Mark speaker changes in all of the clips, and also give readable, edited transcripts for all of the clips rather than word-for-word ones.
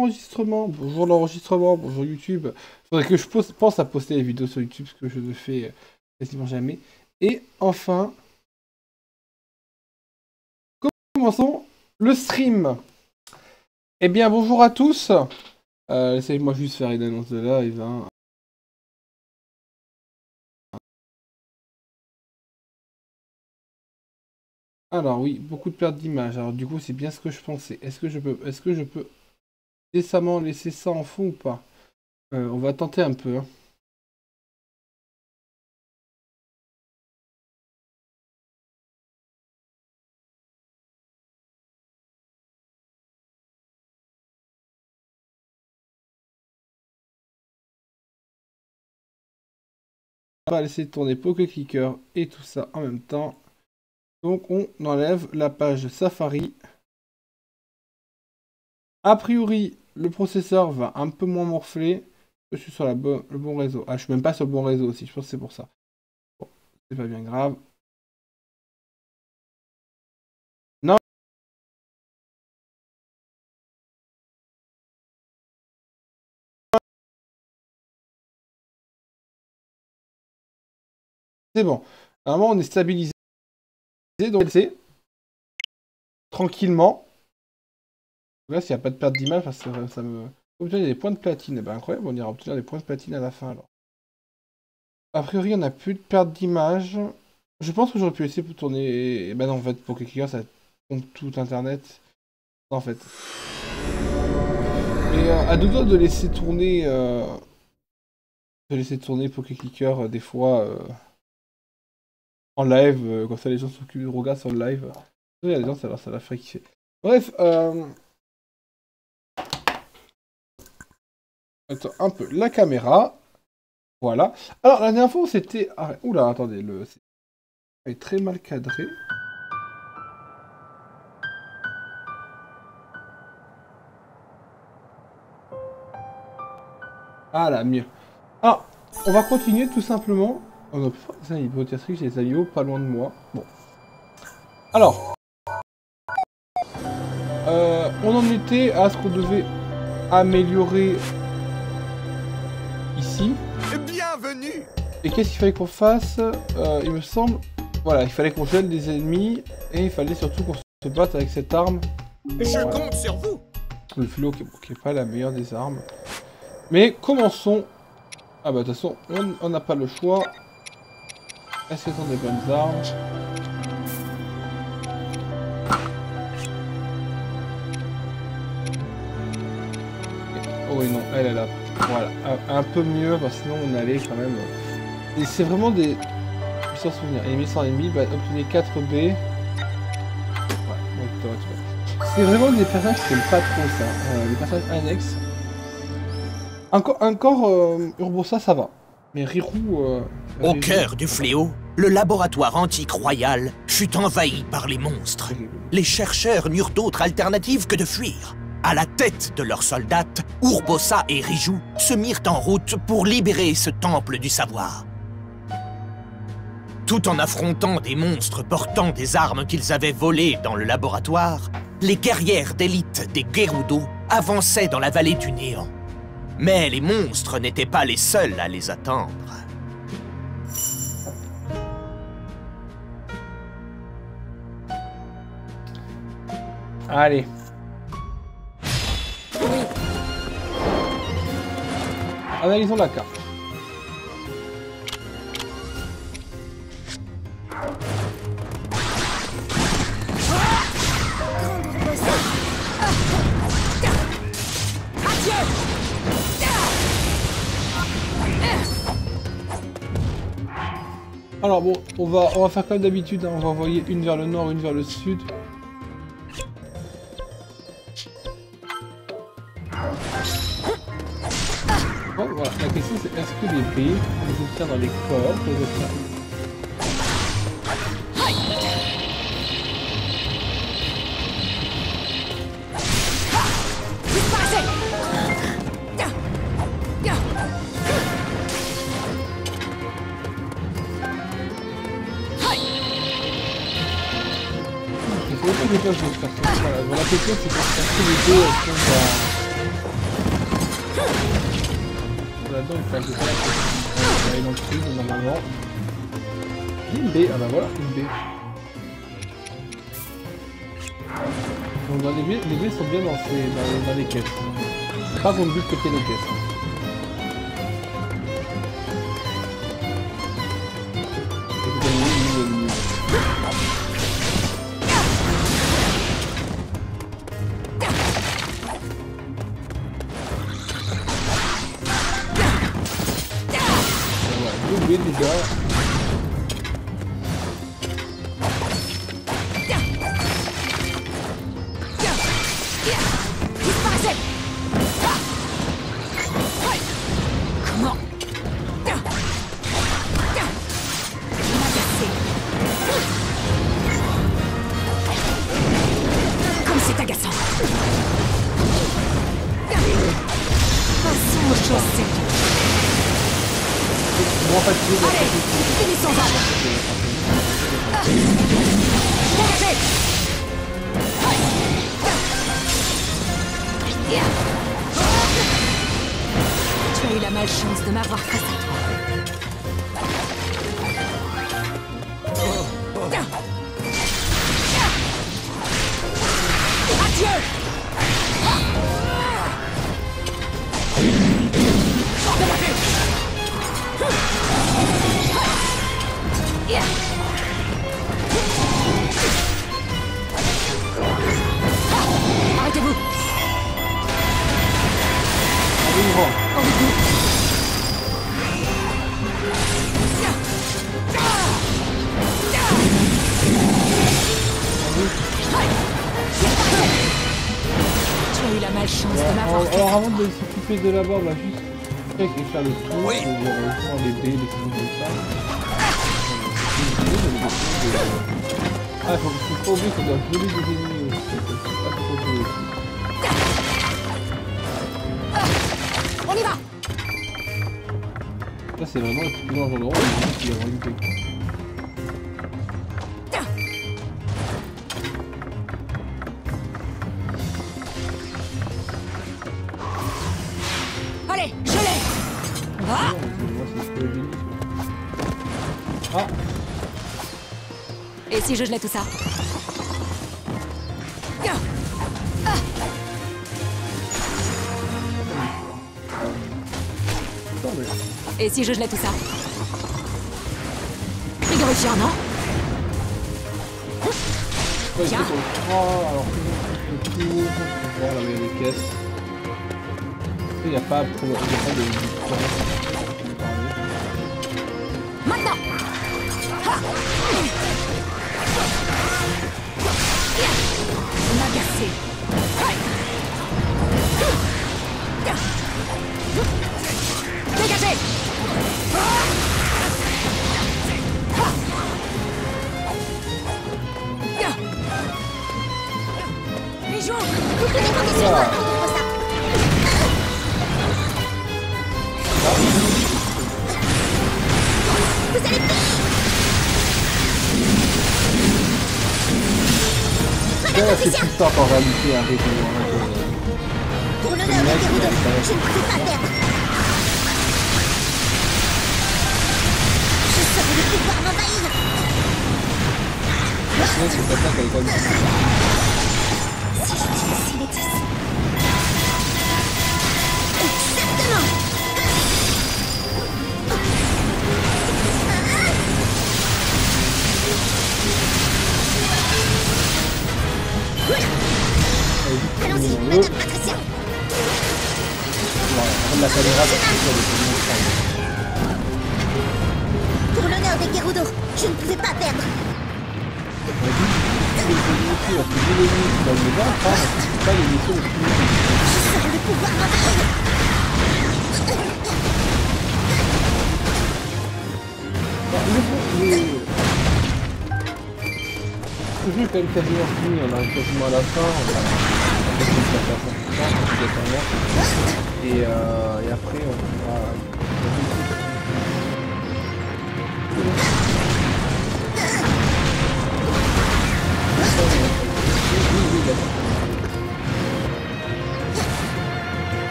Speaker 1: l'enregistrement, bonjour YouTube. Faudrait que je pense à poster les vidéos sur YouTube, ce que je ne fais quasiment jamais. Et enfin, commençons le stream. Eh bien, bonjour à tous. Laissez-moi juste faire une annonce de live. Hein. Alors oui, beaucoup de pertes d'image. Alors du coup, c'est bien ce que je pensais. Est-ce que je peux décemment laisser ça en fond ou pas? On va tenter un peu. Hein. On va laisser tourner Poké Clicker et tout ça en même temps. Donc on enlève la page Safari. A priori, le processeur va un peu moins morfler. Je suis sur le bon réseau. Ah, je suis même pas sur le bon réseau aussi, je pense que c'est pour ça. Bon, c'est pas bien grave. Non. C'est bon. Normalement, on est stabilisé. Donc, c'est tranquillement. Là, s'il n'y a pas de perte d'image, ça me... Obtenir des points de platine. Eh ben, incroyable, on ira obtenir des points de platine à la fin alors. A priori, on n'a plus de perte d'image. Je pense que j'aurais pu essayer pour tourner. Ben non, en fait, pour quelqu'un, ça compte tout internet. En fait. Mais à deux doigts de laisser tourner. Poké Clicker des fois en live, comme ça les gens s'occupent de regard sur le live. Il y a des gens, ça la ferait kiffer. Bref, attends, un peu la caméra. Voilà. Alors, la dernière fois, c'était... Ah, oula, attendez, c'est très mal cadré. Ah là, mieux. Ah, on va continuer tout simplement. On a plus des hypothétiques, j'ai des animaux pas loin de moi. Bon. Alors. On en était à ce qu'on devait améliorer ici.
Speaker 2: Bienvenue.
Speaker 1: Et qu'est-ce qu'il fallait qu'on fasse? Il me semble... Voilà, il fallait qu'on gèle des ennemis. Et il fallait surtout qu'on se batte avec cette arme.
Speaker 2: Je compte sur vous.
Speaker 1: Le philo qui est pas la meilleure des armes. Mais commençons. Ah bah de toute façon, on n'a pas le choix. Est-ce qu'elles sont des bonnes armes? Oh oui non, elle est là. Voilà, un peu mieux, parce que sinon on allait quand même... Et c'est vraiment des... Sans souvenir, ennemis sans ennemis, bah, obtenez 4B. Ouais, bon, c'est vraiment des personnages qui n'aiment pas trop ça. Les personnages annexes. Encore Urbosa, ça va. Mais Rirou...
Speaker 3: Au cœur du fléau, le laboratoire antique royal fut envahi par les monstres. Les chercheurs n'eurent d'autre alternative que de fuir. À la tête de leurs soldats, Urbosa et Rijou se mirent en route pour libérer ce temple du savoir. Tout en affrontant des monstres portant des armes qu'ils avaient volées dans le laboratoire, les guerrières d'élite des Gerudo avançaient dans la vallée du néant. Mais les monstres n'étaient pas les seuls à les attendre.
Speaker 1: Allez.
Speaker 4: Oui.
Speaker 1: Analysons la carte. Alors bon, on va faire comme d'habitude, hein, on va envoyer une vers le nord, une vers le sud. Bon, voilà, la question c'est est-ce que les billes, on les obtient dans les corps, on les obtient... Voilà, la question c'est qu'on fasse tous les deux là-dedans, il faut un peu ça. On va aller dans le truc, normalement. Une B, ah bah voilà, une B. Donc dans les B sont bien dans les caisses. Pas qu'on but péter les caisses. Voilà, 2 B les gars.
Speaker 4: Tu as eu la malchance de m'avoir face à toi. Adieu! Hors de ma vue! Arrêtez-vous! Tu as eu la malchance de m'avoir.
Speaker 1: Alors avant de s'occuper de là-bas, on va juste faire le tour,
Speaker 3: Oui.
Speaker 1: les B, les trucs comme ça. Ah, faut pas oublier qu'on doit voler des ennemis aussi. Ah, faut pas oublier aussi.
Speaker 4: On y va!
Speaker 1: Là, c'est vraiment le plus dangereux endroit, il y a vraiment une B.
Speaker 4: Allez, je l'ai! Ah!
Speaker 1: Moi, c'est ce que je dis. Ah!
Speaker 4: Et si je gelais tout ça?
Speaker 1: Attendez.
Speaker 4: Et si je gelais tout ça? Frigorifiant, non?
Speaker 1: Ouais,
Speaker 4: Tiens.
Speaker 1: c'est pour le 3, alors c'est le tour, on va voir là, les caisses. Il n'y a pas de
Speaker 4: Maintenant! Ha! On m'a cassé. Dégagez! Les joueurs, vous pouvez compter sur moi pour ça. Vous allez payer!
Speaker 1: c'est plus simple en réalité un rythme.
Speaker 4: Pour l'honneur de Gerudo, je ne pouvais pas perdre. Je saurais le pouvoir m'envahir.
Speaker 1: Sinon, c'est pas ça qu'elle est quand même.
Speaker 4: Si je tue Siletis. Exactement. Allons-y, Madame Patricia.
Speaker 1: Prendre la caméra, c'est
Speaker 4: Pour l'honneur des Gerudo, je ne pouvais pas perdre. Je saurais le pouvoir m'envahir.
Speaker 1: Le jeu est quand même quasiment fini, on arrive quasiment à la fin, on va et après on pourra...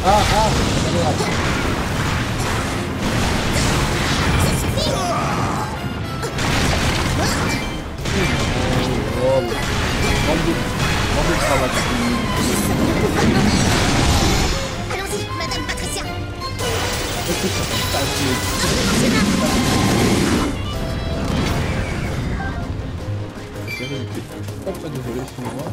Speaker 1: Ah, ah, ça va. Oh, rendez travail.
Speaker 4: Allons-y, Madame Patricia.
Speaker 1: Hop, désolé, excusez-moi.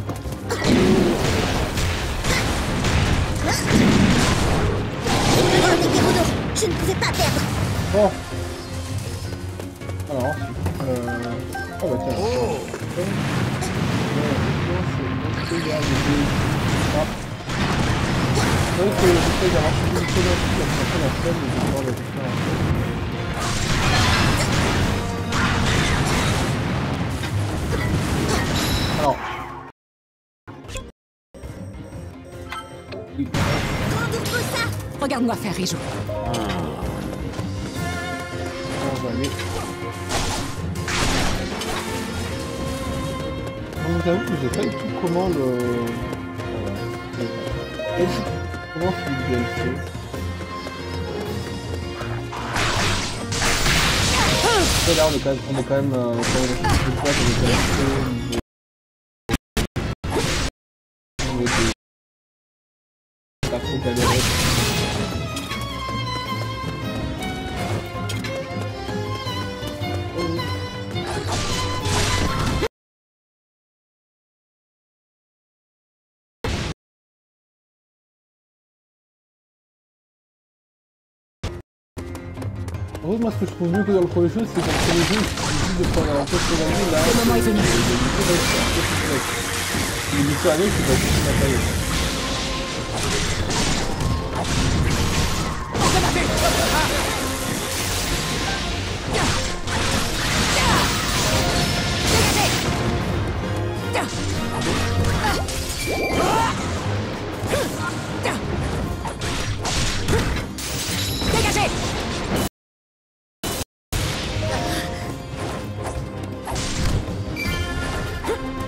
Speaker 4: Je ne pouvais pas perdre.
Speaker 1: Bon. Alors ensuite, oh bah tiens. Donc j'essaie d'avoir une pénalité, comme ça fait la flemme de pouvoir le faire un peu. Alors. Oui.
Speaker 5: Regarde-moi faire, Rijou.
Speaker 1: On va aller. Je vous avoue que je sais pas du tout comment le... Comment Philippe Bell fait. Et là on est quand même dans une boîte, on est quand même pas trop galéré. En fait, moi, ce que je trouve mieux que dans le premier jeu, c'est que dans le premier jeu, il suffit de prendre un peu de l'année, là...
Speaker 5: Le moment est venu.
Speaker 1: Il est avec, c'est pas juste une bataille.
Speaker 5: Dégagez!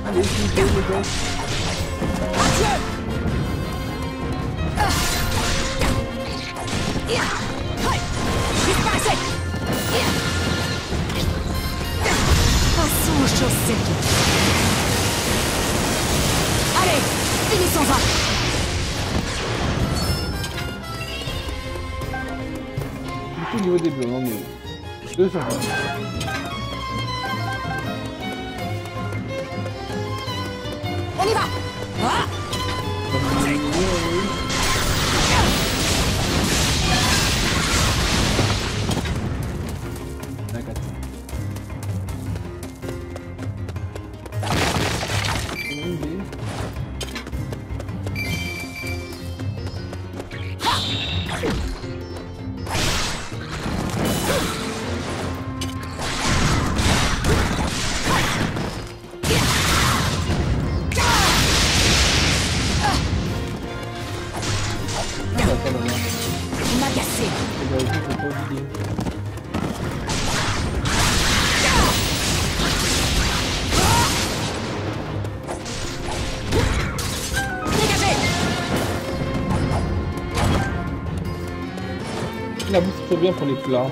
Speaker 1: Allez, s'il vous plaît, les gars.
Speaker 5: Disparaissez! Passons aux choses sérieuses. Allez, finissons-en!
Speaker 1: Du coup, au niveau des bleus, on en est 2 sur 20.
Speaker 5: On y va! Ah!
Speaker 1: La bouffe c'est bien pour les plats.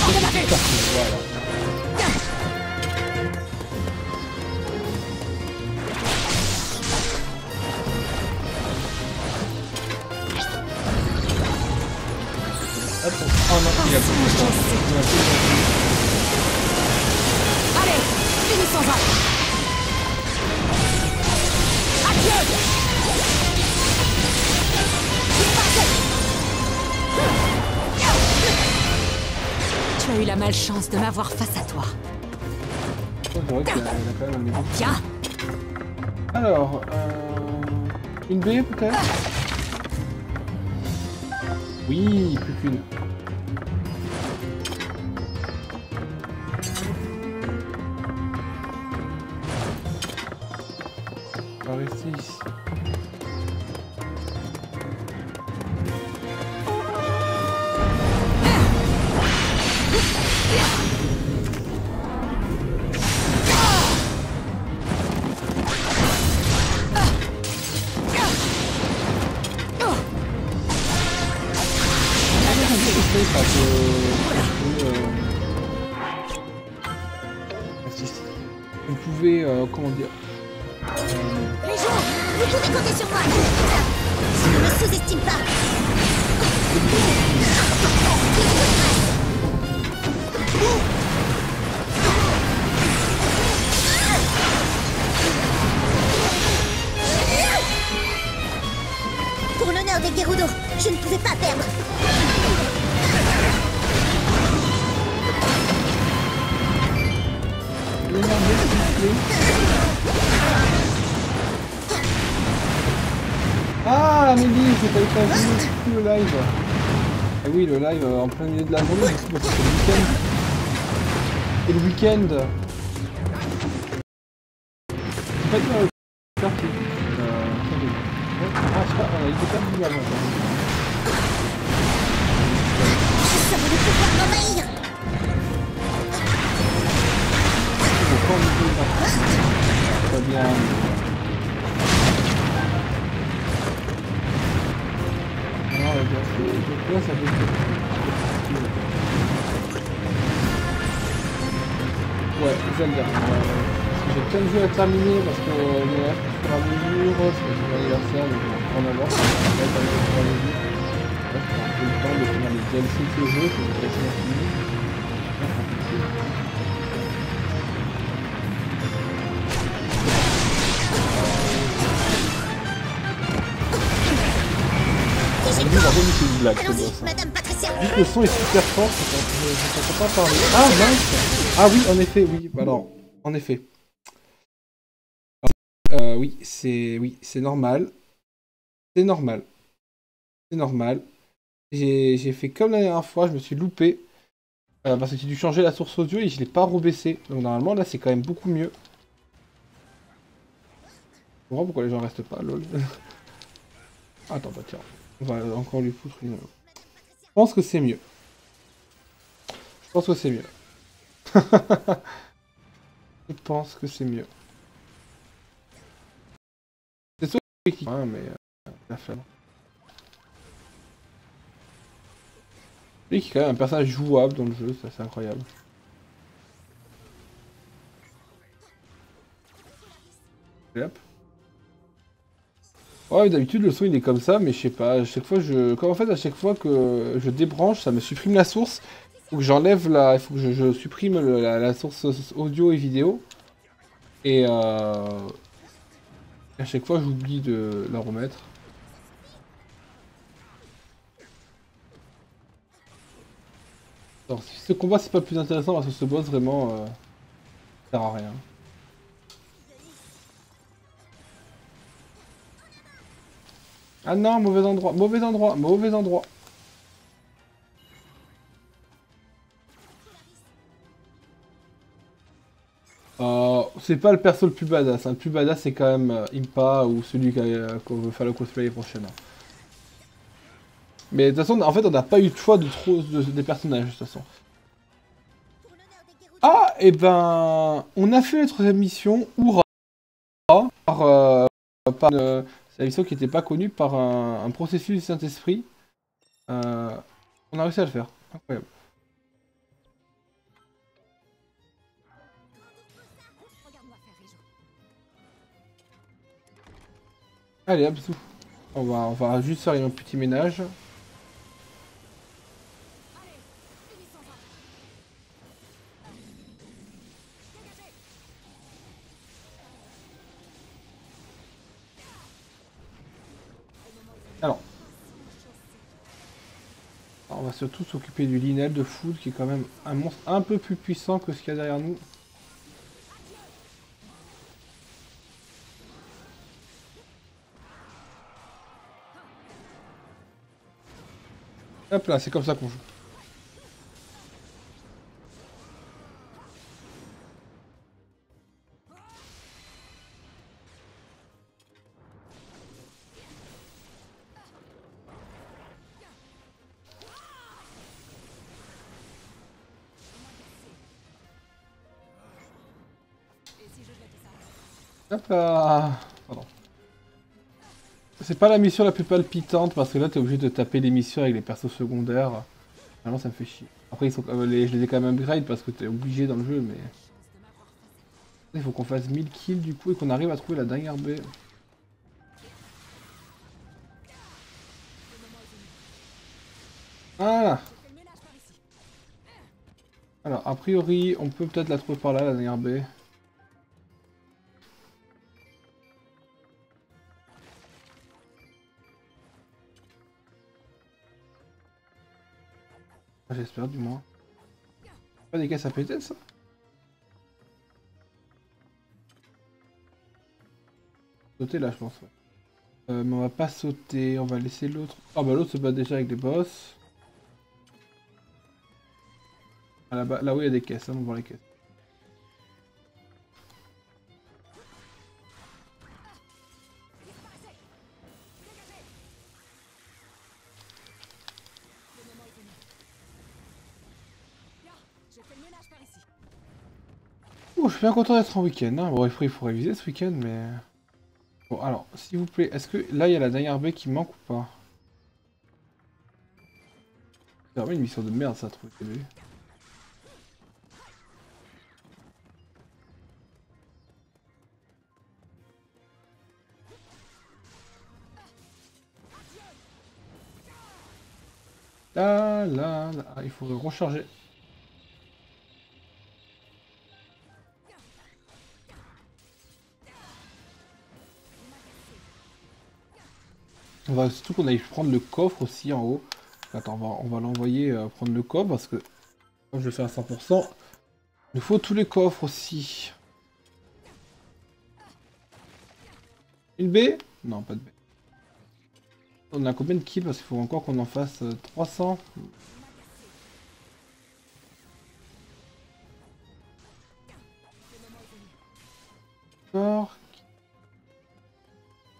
Speaker 1: Voilà. Hop, oh non, il y a plus de temps.
Speaker 5: Allez, finissons-en! Adieu! Tu as eu la malchance de m'avoir face à toi.
Speaker 1: Je dirais qu'il y a quand même un niveau.
Speaker 5: Tiens!
Speaker 1: Alors, une B peut-être? Oui, plus qu'une. On va rester ici. vous pouvez, comment dire,
Speaker 4: Les gens, vous pouvez compter sur moi. Je ne me sous-estime pas. Pour l'honneur des Gerudo, je ne pouvais pas perdre.
Speaker 1: Ah, Amélie, j'ai pas eu pas vu le live. Ah oui, le live en plein milieu de la journée, du coup, parce que c'est le week-end. Et le week-end. C'est pas dur le quartier. Ah, je sais pas, il était pas du mal maintenant.
Speaker 4: Je sens le pouvoir m'envahir.
Speaker 1: Très bien. Non, donc là, ça fait... Ouais, Zelda. J'ai plein de jeux à terminer parce que il me reste sur la mesure, c'est mon anniversaire, donc on va en avoir. Là, je prends un peu le temps de finir les DLC de ce jeu, que j'ai quasiment fini. C'est une blague,
Speaker 4: Allons-y, Madame Patricia.
Speaker 1: vu que le son est super fort, je t'entends pas parler. Ah mince. Ah oui, en effet, oui. Alors, en effet. Oui, c'est normal. C'est normal. C'est normal. J'ai fait comme la dernière fois, je me suis loupé. Parce que j'ai dû changer la source audio et je l'ai pas rebaissé. Donc normalement, là, c'est quand même beaucoup mieux. Je comprends pourquoi les gens restent pas, lol. Attends, bah tiens. On va encore lui foutre une... Je pense que c'est mieux. Je pense que c'est mieux. Je pense que c'est mieux. C'est sûr qui... Hein, mais... la flemme. Lui qui est quand même un personnage jouable dans le jeu, ça c'est incroyable. Et hop. Ouais, d'habitude le son il est comme ça, mais je sais pas, à chaque fois comme en fait à chaque fois que je débranche, ça me supprime la source. Faut que j'enlève la. Il faut que je supprime la source audio et vidéo. Et à chaque fois j'oublie de la remettre. Alors, si ce combat c'est pas plus intéressant parce que ce boss vraiment sert à rien. Ah non, mauvais endroit, mauvais endroit, mauvais endroit. C'est pas le perso le plus badass, hein. Le plus badass c'est quand même Impa ou celui qu'on veut faire le cosplay prochaine. Mais de toute façon, en fait, on n'a pas eu le choix de trop des personnages de toute façon. Ah, et ben, on a fait la troisième mission, Oura, par c'est la mission qui n'était pas connue par un processus du Saint-Esprit. On a réussi à le faire, incroyable. Allez, hop, on va juste faire un petit ménage. Alors, on va surtout s'occuper du Linel de Food, qui est quand même un monstre un peu plus puissant que ce qu'il y a derrière nous. Hop là, c'est comme ça qu'on joue. Hop là. Pardon. C'est pas la mission la plus palpitante parce que là t'es obligé de taper les missions avec les persos secondaires. Finalement ça me fait chier. Après ils sont, je les ai quand même upgrade parce que t'es obligé dans le jeu mais... Il faut qu'on fasse 1000 kills du coup et qu'on arrive à trouver la dernière baie. Voilà. Alors a priori on peut peut-être la trouver par là la dernière baie. J'espère du moins. Pas des caisses à péter ça? Sauter là je pense ouais. Mais on va pas sauter, on va laisser l'autre. Ah bah l'autre se bat déjà avec des boss. Ah, là-bas, là où il y a des caisses, hein, on va voir les caisses. Ouh, je suis bien content d'être en week-end. Hein. Bon, il faut réviser ce week-end, mais... Bon, alors, s'il vous plaît, est-ce que là, il y a la dernière baie qui manque ou pas? C'est vraiment une mission de merde, ça, trouver les baies. Là, là, là, il faut recharger. On va surtout qu'on aille prendre le coffre aussi en haut. Attends, on va l'envoyer prendre le coffre parce que comme je le fais à 100%, il nous faut tous les coffres aussi. Une baie? Non, pas de baie. On a combien de kills parce qu'il faut encore qu'on en fasse 300.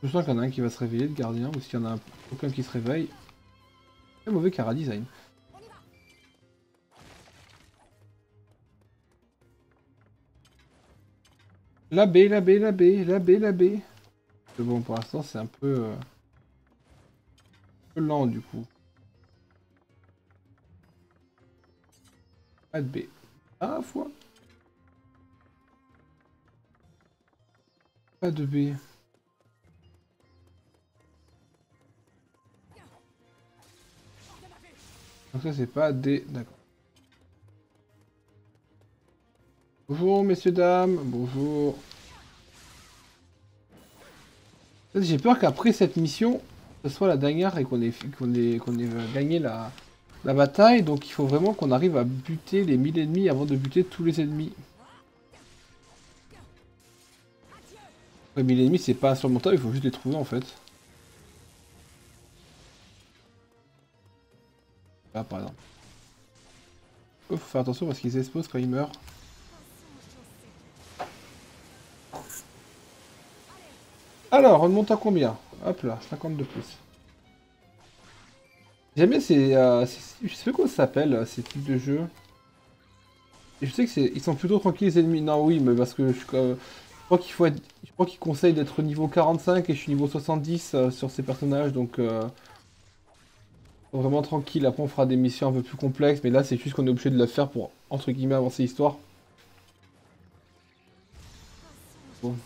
Speaker 1: Je sens qu'il y en a un qui va se réveiller, le gardien, ou s'il y en a aucun qui se réveille. C'est mauvais Cara Design. La baie, la baie, la baie, la baie, la baie. Mais bon, pour l'instant, c'est un peu lent du coup. Pas de baie. Ah, foi. Pas de baie. Donc ça c'est pas des... D'accord. Bonjour messieurs dames, bonjour. J'ai peur qu'après cette mission, ce soit la dernière et qu'on ait gagné la bataille. Donc il faut vraiment qu'on arrive à buter les 1000 ennemis avant de buter tous les ennemis. Ouais, 1000 ennemis c'est pas insurmontable, il faut juste les trouver en fait. Là par exemple. Oh, faut faire attention parce qu'ils explosent quand ils meurent. Alors, on monte à combien? Hop là, 50 de plus. J'aime bien je sais pas comment ça s'appelle, ces types de jeux. Et je sais que ils sont plutôt tranquilles les ennemis. Non, oui, mais parce que je crois qu'il faut être... Je crois qu'ils conseillent d'être niveau 45 et je suis niveau 70 sur ces personnages, donc... Vraiment tranquille, après on fera des missions un peu plus complexes, mais là c'est juste qu'on est obligé de le faire pour, entre guillemets, avancer l'histoire. Bon.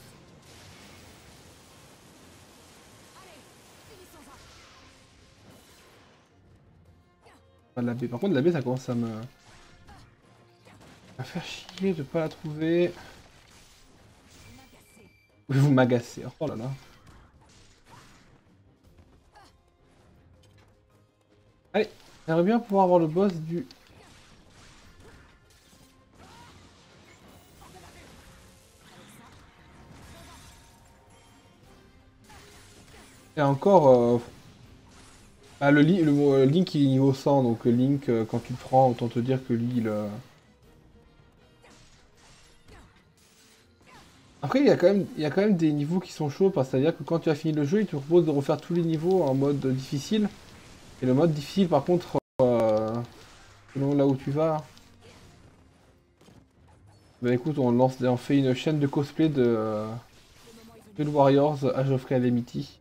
Speaker 1: Pas de la baie. Par contre la baie ça commence à me faire chier de pas la trouver. Vous m'agacez, oh là là. Allez, j'aimerais bien pouvoir avoir le boss du... Et encore... Ah, le Link il est niveau 100, donc Link, quand tu le prends, autant te dire que lui, il... Après, il y a quand même des niveaux qui sont chauds, c'est-à-dire que quand tu as fini le jeu, il te propose de refaire tous les niveaux en mode difficile. Et le mode difficile, par contre, selon là où tu vas... Bah écoute, on fait une chaîne de cosplay de Duel Warriors Age of Calamity.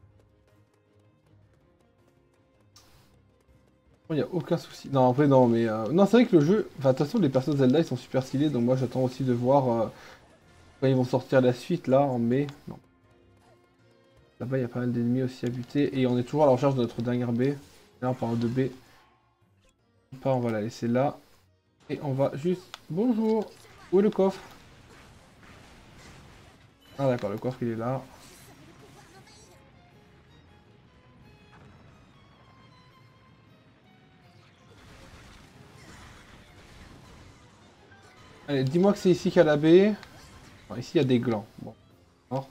Speaker 1: Il n'y a aucun souci. Non, en vrai, non, mais... Non, c'est vrai que le jeu... Enfin, de toute façon, les persos de Zelda, ils sont super stylés, donc moi, j'attends aussi de voir quand ils vont sortir la suite, là, en mai. Non. Là-bas, il y a pas mal d'ennemis aussi à buter, et on est toujours à la recherche de notre dernière B. Là, on parle de B. Pas, on va la laisser là. Et on va juste... Bonjour! Où est le coffre? Ah d'accord, le coffre, il est là. Allez, dis-moi que c'est ici qu'il y a la baie. Bon, ici, il y a des glands. Bon. Alors.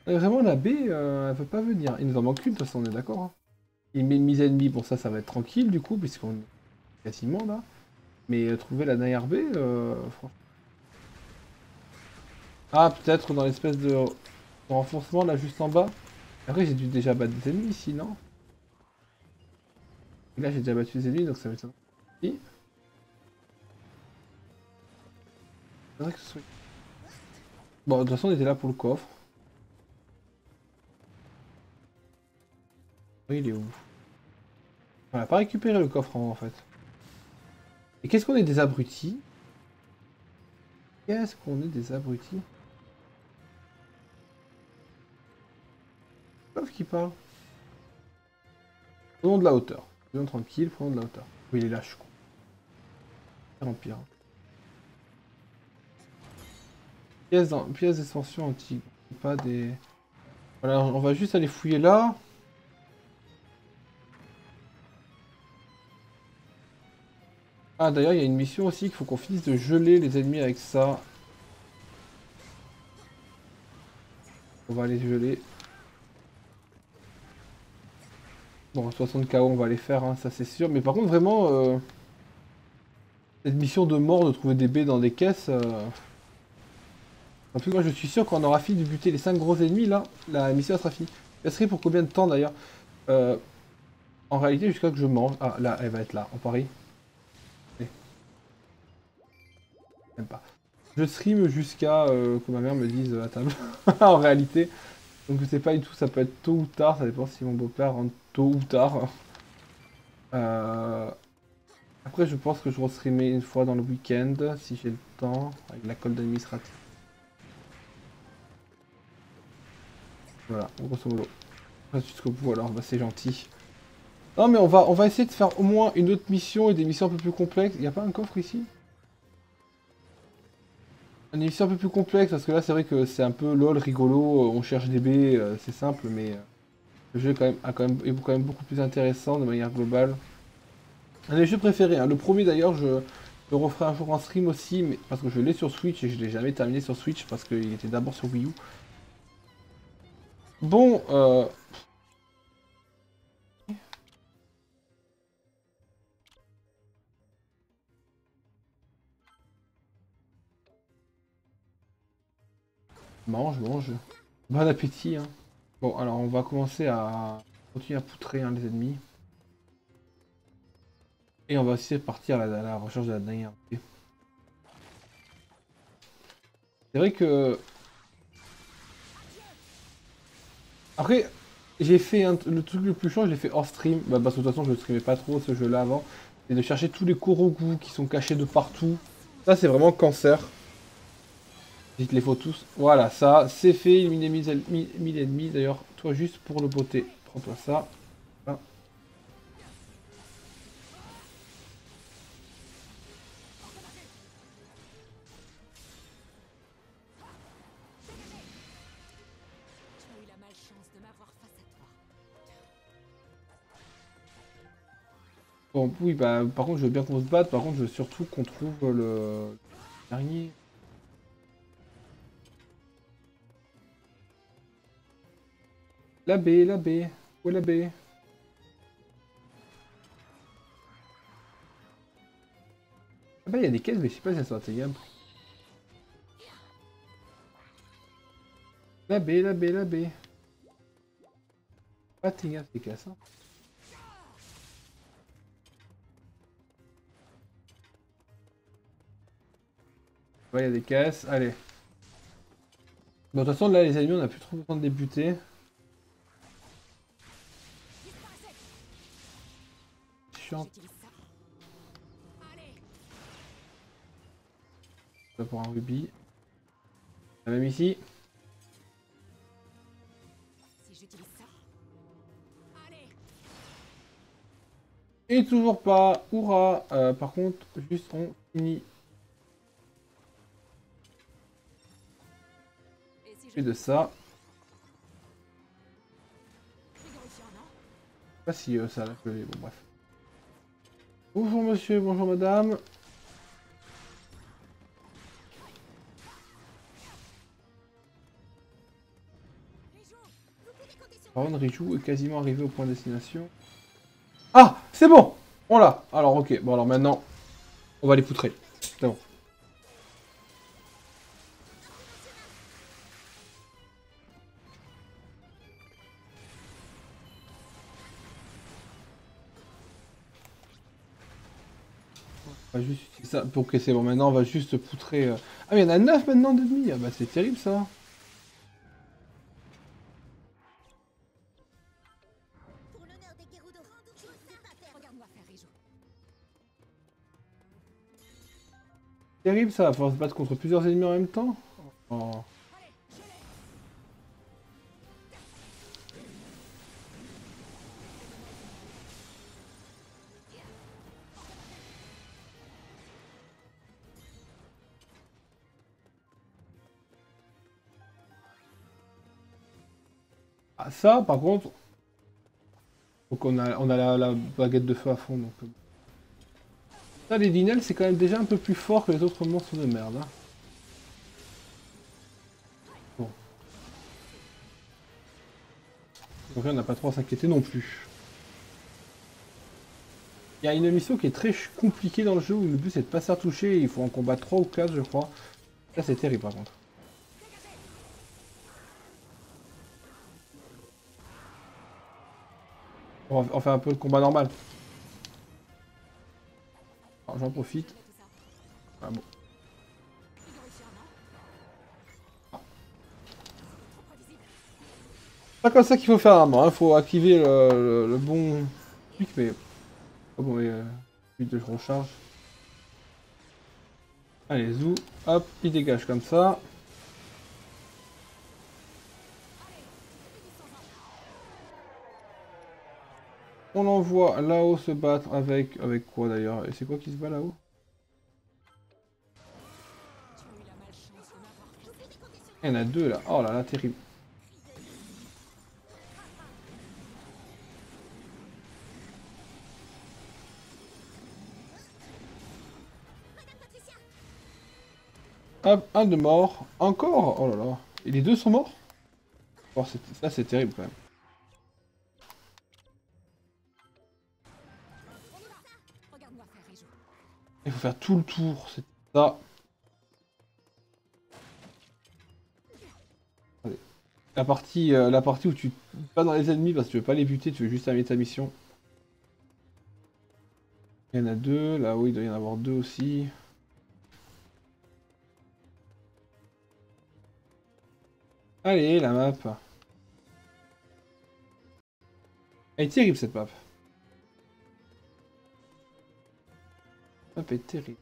Speaker 1: Vraiment, la baie, elle veut pas venir. Il nous en manque une, de toute façon, on est d'accord. Hein. Il met une mise ennemie, pour ça, ça va être tranquille, du coup, puisqu'on est quasiment là. Mais trouver la dernière baie, franchement... Ah, peut-être dans l'espèce de renforcement, là, juste en bas. Après, j'ai dû déjà battre des ennemis ici, non? Et là, j'ai déjà battu des ennemis, donc ça va être... Si. C'est vrai que ce soit... Bon, de toute façon, on était là pour le coffre. Oui, il est où? On n'a pas récupéré le coffre en fait. Et qu'est-ce qu'on est des abrutis? Qu'est-ce qu'on est des abrutis? Coffre qui parle. Prenons de la hauteur. Soyons tranquille, prenons de la hauteur. Oui, il est là, je suis con. Pire en pire. Pièces d'extension antique. Pas des... Voilà, on va juste aller fouiller là. Ah d'ailleurs, il y a une mission aussi qu'il faut qu'on finisse de geler les ennemis avec ça. On va les geler. Bon, 60 KO, on va les faire, hein, ça c'est sûr. Mais par contre, vraiment, cette mission de mort de trouver des baies dans des caisses... En tout cas, moi je suis sûr qu'on aura fini de buter les 5 gros ennemis, là, la mission sera finie. Elle serait pour combien de temps d'ailleurs? En réalité, jusqu'à que je mange... Ah, là, elle va être là, on parie. Même pas. Je stream jusqu'à que ma mère me dise à table, en réalité. Donc je sais pas du tout, ça peut être tôt ou tard, ça dépend si mon beau-père rentre tôt ou tard. Après, je pense que je restreamer une fois dans le week-end, si j'ai le temps, avec la colle d'administratif. Voilà, grosso modo. Reste jusqu'au bout alors, bah c'est gentil. Non mais on va essayer de faire au moins une autre mission et des missions un peu plus complexes. Il n'y a pas un coffre ici? Une mission un peu plus complexe, parce que là c'est vrai que c'est un peu lol, rigolo, on cherche des baies, c'est simple, mais le jeu est quand même beaucoup plus intéressant de manière globale. Un de mes jeux préférés, hein. Le premier d'ailleurs, je le referai un jour en stream aussi, mais parce que je l'ai sur Switch et je l'ai jamais terminé sur Switch parce qu'il était d'abord sur Wii U. Bon, mange, mange. Bon appétit, hein. Bon, alors on va commencer à continuer à poutrer hein, les ennemis. Et on va aussi partir à la recherche de la dernière. C'est vrai que... Après, j'ai fait le truc le plus chiant, je l'ai fait hors stream. Bah, parce que de toute façon, je ne streamais pas trop ce jeu-là avant. C'est de chercher tous les Korogu qui sont cachés de partout. Ça, c'est vraiment cancer. Dites les faut tous. Voilà, ça, c'est fait. Éliminer 1000 ennemis. D'ailleurs, toi, juste pour le beauté, prends-toi ça. Voilà. Bon, oui, bah, par contre, je veux bien qu'on se batte. Par contre, je veux surtout qu'on trouve le dernier. La baie, la baie. Où est la baie? Ah bah, il y a des caisses, mais je sais pas si elles sont atteignables. La baie, la baie, la baie. Pas atteignables ces caisses, hein. Ouais, il y a des caisses. Allez. Bon, de toute façon, là, les ennemis, on a plus trop besoin de débuter. chiante.
Speaker 5: J'utilise ça. Allez.
Speaker 1: Ça pour un rubis. La même ici.
Speaker 5: Si j'utilise ça. Allez.
Speaker 1: Et toujours pas. Hurrah. Par contre, juste on finit.
Speaker 5: Et si
Speaker 1: Et de ça.
Speaker 5: frigorifiant, non?
Speaker 1: Je sais pas si ça a appelé. Bon, bref. Bonjour monsieur, bonjour madame. Par contre, Riju est quasiment arrivé au point de destination. Ah, c'est bon. On l'a. Alors, ok. Bon, alors maintenant, on va les poutrer. C'est bon. On va juste utiliser ça. Ok, c'est bon. Maintenant, on va juste poutrer. Ah, mais il y en a 9 maintenant d'ennemis. Ah, bah, c'est terrible ça.
Speaker 4: Pour l'honneur des Gerudo, je ne sais pas perdre.
Speaker 5: Regarde-moi faire, Riju.
Speaker 1: Terrible ça. Faut se battre contre plusieurs ennemis en même temps. Oh. Ah, ça, par contre. Donc, on a la baguette de feu à fond. Donc, ça, les Dinels, c'est quand même déjà un peu plus fort que les autres monstres de merde. Hein. Bon. Donc là, on n'a pas trop à s'inquiéter non plus. Il y a une mission qui est très compliquée dans le jeu où le but c'est de pas se faire toucher et il faut en combattre 3 ou 4 je crois. Ça c'est terrible par contre. On fait un peu le combat normal. Alors j'en profite. Ah bon.
Speaker 5: Frigorifiant, non? Trop prévisible.
Speaker 1: C'est pas comme ça qu'il faut faire normalement, il faut activer le bon truc mais... Oh bon mais... Vite je recharge. Allez zou, hop, il dégage comme ça. On l'envoie là-haut se battre avec quoi d'ailleurs? Et c'est quoi qui se bat là-haut?
Speaker 5: Tu as eu la malchance de m'avoir fait ça.
Speaker 1: Il y en a 2 là. Oh là là, terrible. Hop, un de mort. Encore? Oh là là. Et les deux sont morts? Oh, ça c'est terrible quand même.
Speaker 5: Regarde-moi faire, Riju.
Speaker 1: Il faut faire tout le tour, c'est ça. Allez. La partie où tu pas dans les ennemis parce que tu veux pas les buter, tu veux juste terminer ta mission. Il y en a 2, là oui, il doit y en avoir 2 aussi. Allez, la map. Elle est terrible cette map. La map est terrible.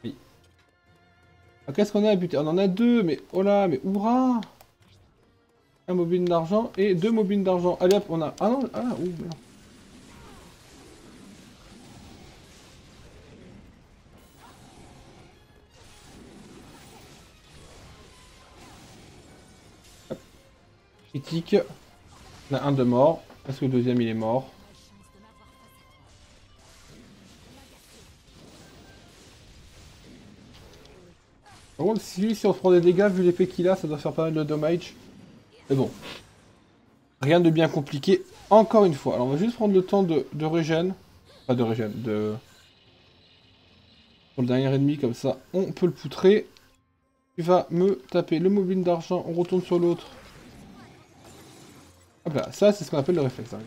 Speaker 1: Oui. Ah, qu'est-ce qu'on a à buter? On en a 2, mais oh là, mais hurrah! Un mobile d'argent et 2 mobiles d'argent. Allez hop, on a... Ah non, ah, ouh, merde. Hop. Critique. On a un de mort. Parce que le deuxième il est mort.
Speaker 5: Malchance de m'avoir face à toi.
Speaker 1: Par contre, si on se prend des dégâts, vu l'épée qu'il a, ça doit faire pas mal de damage. Mais bon. Rien de bien compliqué. Encore une fois. Alors on va juste prendre le temps de régène. Pas de régène, de... Pour le dernier ennemi, comme ça, on peut le poutrer. Tu vas me taper le mobile d'argent, on retourne sur l'autre. Hop là, ça c'est ce qu'on appelle le réflexe. Hein.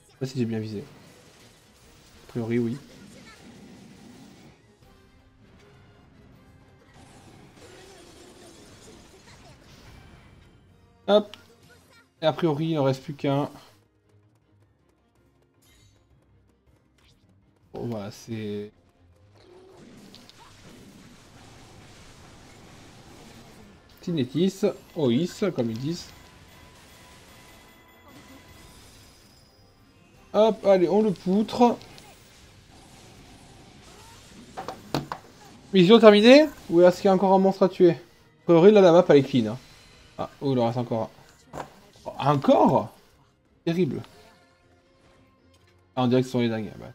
Speaker 1: Je sais pas si j'ai bien visé. A priori, oui. Hop. Et a priori, il n'en reste plus qu'un. Bon, voilà, c'est... Tinetis, Ois, comme ils disent. Hop, allez, on le poutre. Mission terminée? Ou est-ce qu'il y a encore un monstre à tuer? A priori, là, la map, elle est clean. Hein. Ah, oh, il en reste encore un. Oh, encore? Terrible. Ah, on dirait que ce sont les dingues. Bah.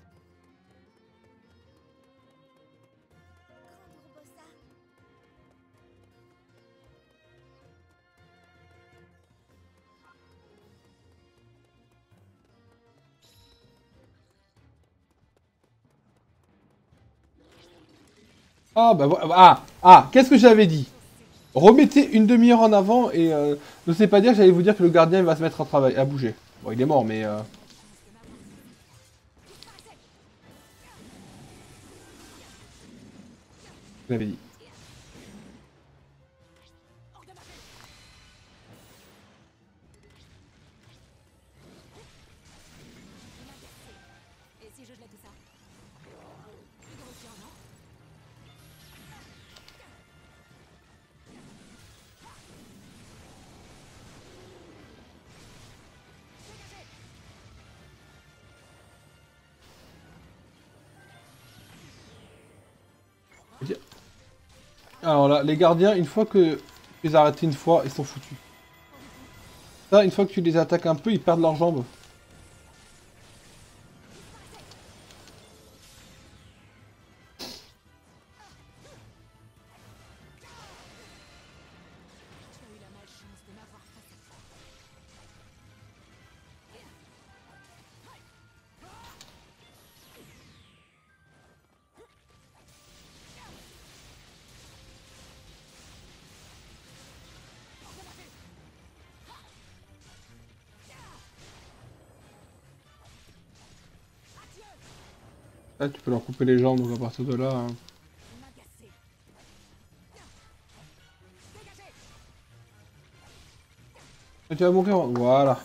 Speaker 1: Ah, bah voilà. Ah, qu'est-ce que j'avais dit? Remettez une demi-heure en avant et ne sais pas dire que j'allais vous dire que le gardien il va se mettre à travail, à bouger. Bon, il est mort, mais... Je l'avais dit. Alors là, les gardiens, une fois que tu les as arrêtés une fois, ils sont foutus. Ça, une fois que tu les attaques un peu, ils perdent leurs jambes. Là, tu peux leur couper les jambes, donc à partir de là... Hein. Et tu vas mourir, voilà.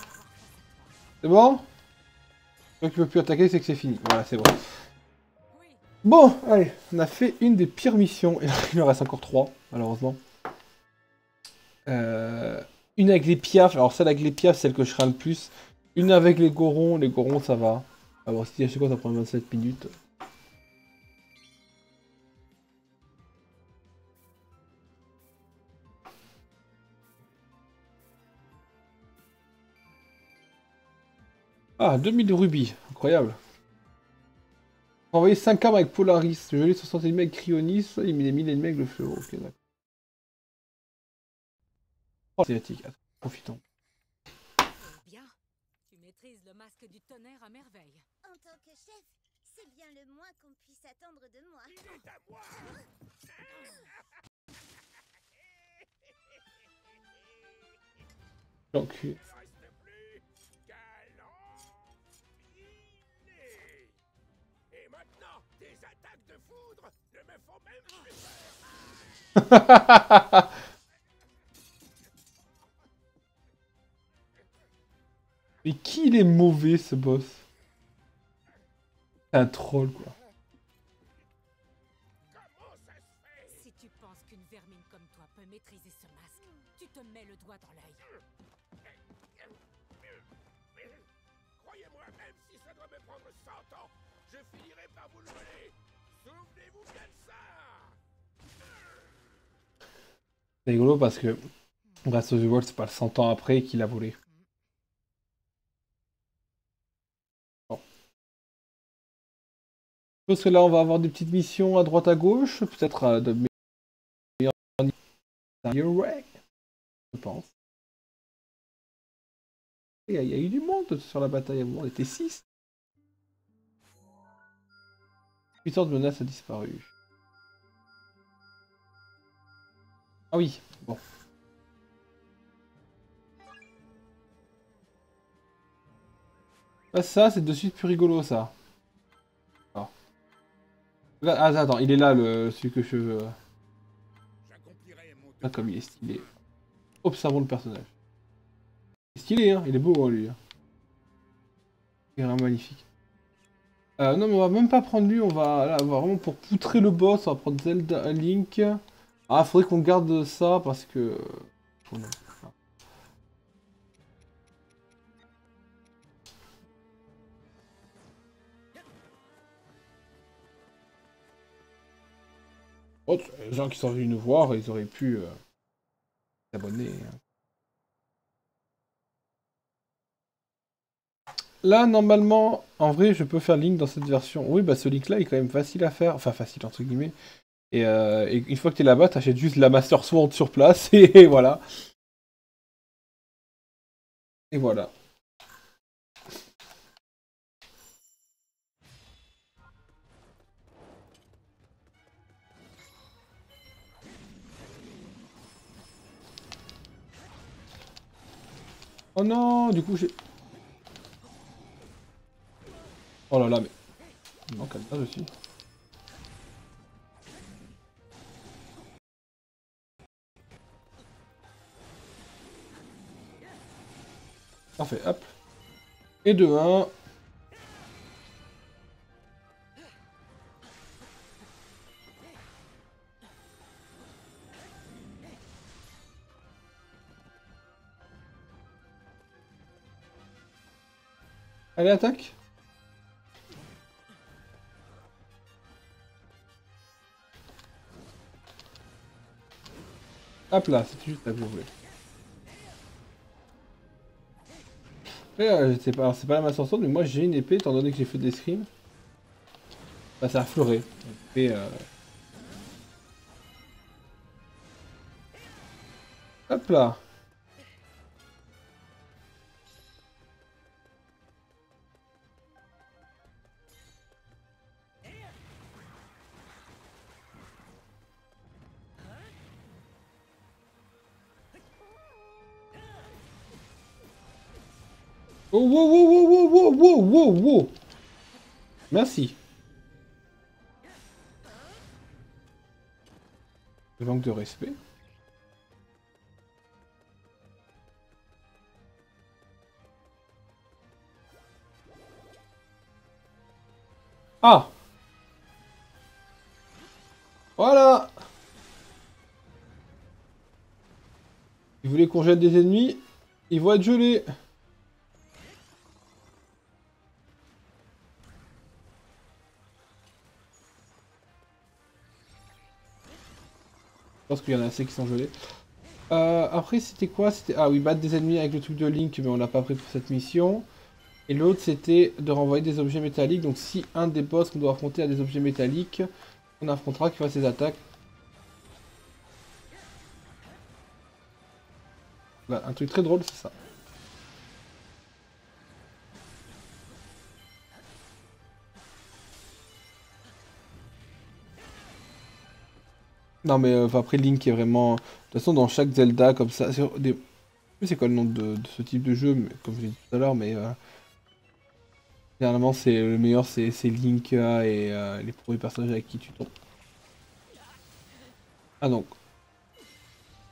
Speaker 1: C'est bon? Donc tu peux plus attaquer, c'est que c'est fini. Voilà, c'est bon. Bon, allez, on a fait une des pires missions. Il en reste encore 3, malheureusement. Une avec les piafs. Alors celle avec les piafs, c'est celle que je crains le plus. Une avec les gorons. Les gorons, ça va. Alors si à chaque fois, ça prend 27 minutes. Ah, 2000 rubis. Incroyable. Envoyer 5 armes avec Polaris. Geler 60 ennemis avec Cryonis. Éliminer 1000 ennemis avec le fléau. Ok, d'accord. Oh, c'est éthique. Profitons.
Speaker 5: Bien. Tu maîtrises le masque du tonnerre à merveille.
Speaker 4: En tant que chef, c'est bien le moins qu'on puisse attendre de moi.
Speaker 2: Il est à moi.
Speaker 1: Donc,
Speaker 2: Reste plus galant. Et maintenant, tes attaques de foudre ne me font même plus peur.
Speaker 1: Mais qui il est mauvais ce boss? C'est un troll quoi.
Speaker 2: Comment ça se fait?
Speaker 5: Si tu penses qu'une vermine comme toi peut maîtriser ce masque, tu te mets le doigt dans l'œil.
Speaker 2: Croyez-moi, même si ça doit me prendre 100 ans, je finirai par vous le voler. Souvenez-vous bien de ça.
Speaker 1: C'est rigolo parce que Breath of the Wild c'est pas le 100 ans après qu'il a volé. Bon. Je pense que là on va avoir des petites missions à droite à gauche, peut-être de meilleurs je pense. Il y a eu du monde sur la bataille, on était 6. Puissance de menace a disparu. Ah oui, bon. Ah, ça, c'est de suite plus rigolo, ça. Alors. Là, ah, attends, il est là, celui que je veux.
Speaker 2: J'accomplirai mon
Speaker 1: Ah, comme il est stylé. Observons le personnage. stylé, hein. Il est beau, hein, lui. Il est vraiment magnifique. Non, mais on va même pas prendre lui, on va, là, vraiment pour poutrer le boss, on va prendre Zelda Link. Ah, faudrait qu'on garde ça parce que... Oh, les gens qui sont venus nous voir, ils auraient pu s'abonner. Là, normalement, en vrai, je peux faire Link dans cette version. Oui, bah ce Link-là est quand même facile à faire. Enfin, facile, entre guillemets. Et une fois que t'es là-bas, t'achètes juste la Master Sword sur place, et voilà. Et voilà. Oh non, du coup, j'ai... Oh là là, mais... Non, calme-toi aussi. Parfait, hop. Et de 1. Allez, attaque. Hop là, c'est juste à vous. Après, c'est pas la Master Sword, mais moi j'ai une épée, étant donné que j'ai fait des scrims. Bah, ça a fleuré. Et hop là. Oh, wow, wow, wow, wow, wow, wow, wow. Merci. Le manque de respect. Ah! Voilà! Ils voulaient qu'on jette des ennemis, ils vont être gelés. Je pense qu'il y en a assez qui sont gelés. Après, c'était quoi? C'était... Ah oui, battre des ennemis avec le truc de Link, mais on l'a pas pris pour cette mission. Et l'autre, c'était de renvoyer des objets métalliques. Donc si un des boss qu'on doit affronter a des objets métalliques, on affrontera qui fera ses attaques. Bah, un truc très drôle, c'est ça. Non mais après Link est vraiment... De toute façon dans chaque Zelda comme ça... Je sais plus c'est quoi le nom de ce type de jeu, mais, comme je l'ai dit tout à l'heure, mais... Généralement c'est le meilleur c'est Link et les premiers personnages avec qui tu tombes. Ah donc...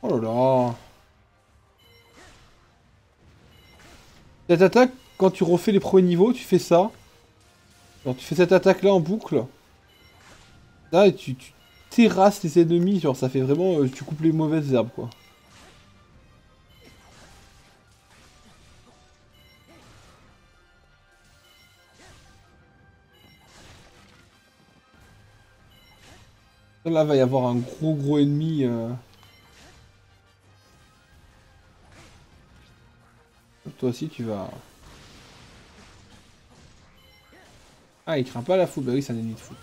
Speaker 1: Oh là là... Cette attaque, quand tu refais les premiers niveaux, tu fais ça. Genre tu fais cette attaque là en boucle. Là et tu terrasses les ennemis, genre ça fait vraiment... tu coupes les mauvaises herbes quoi. Là va y avoir un gros ennemi. Toi aussi tu vas... Ah il craint pas la foule, bah oui c'est un ennemi de foule.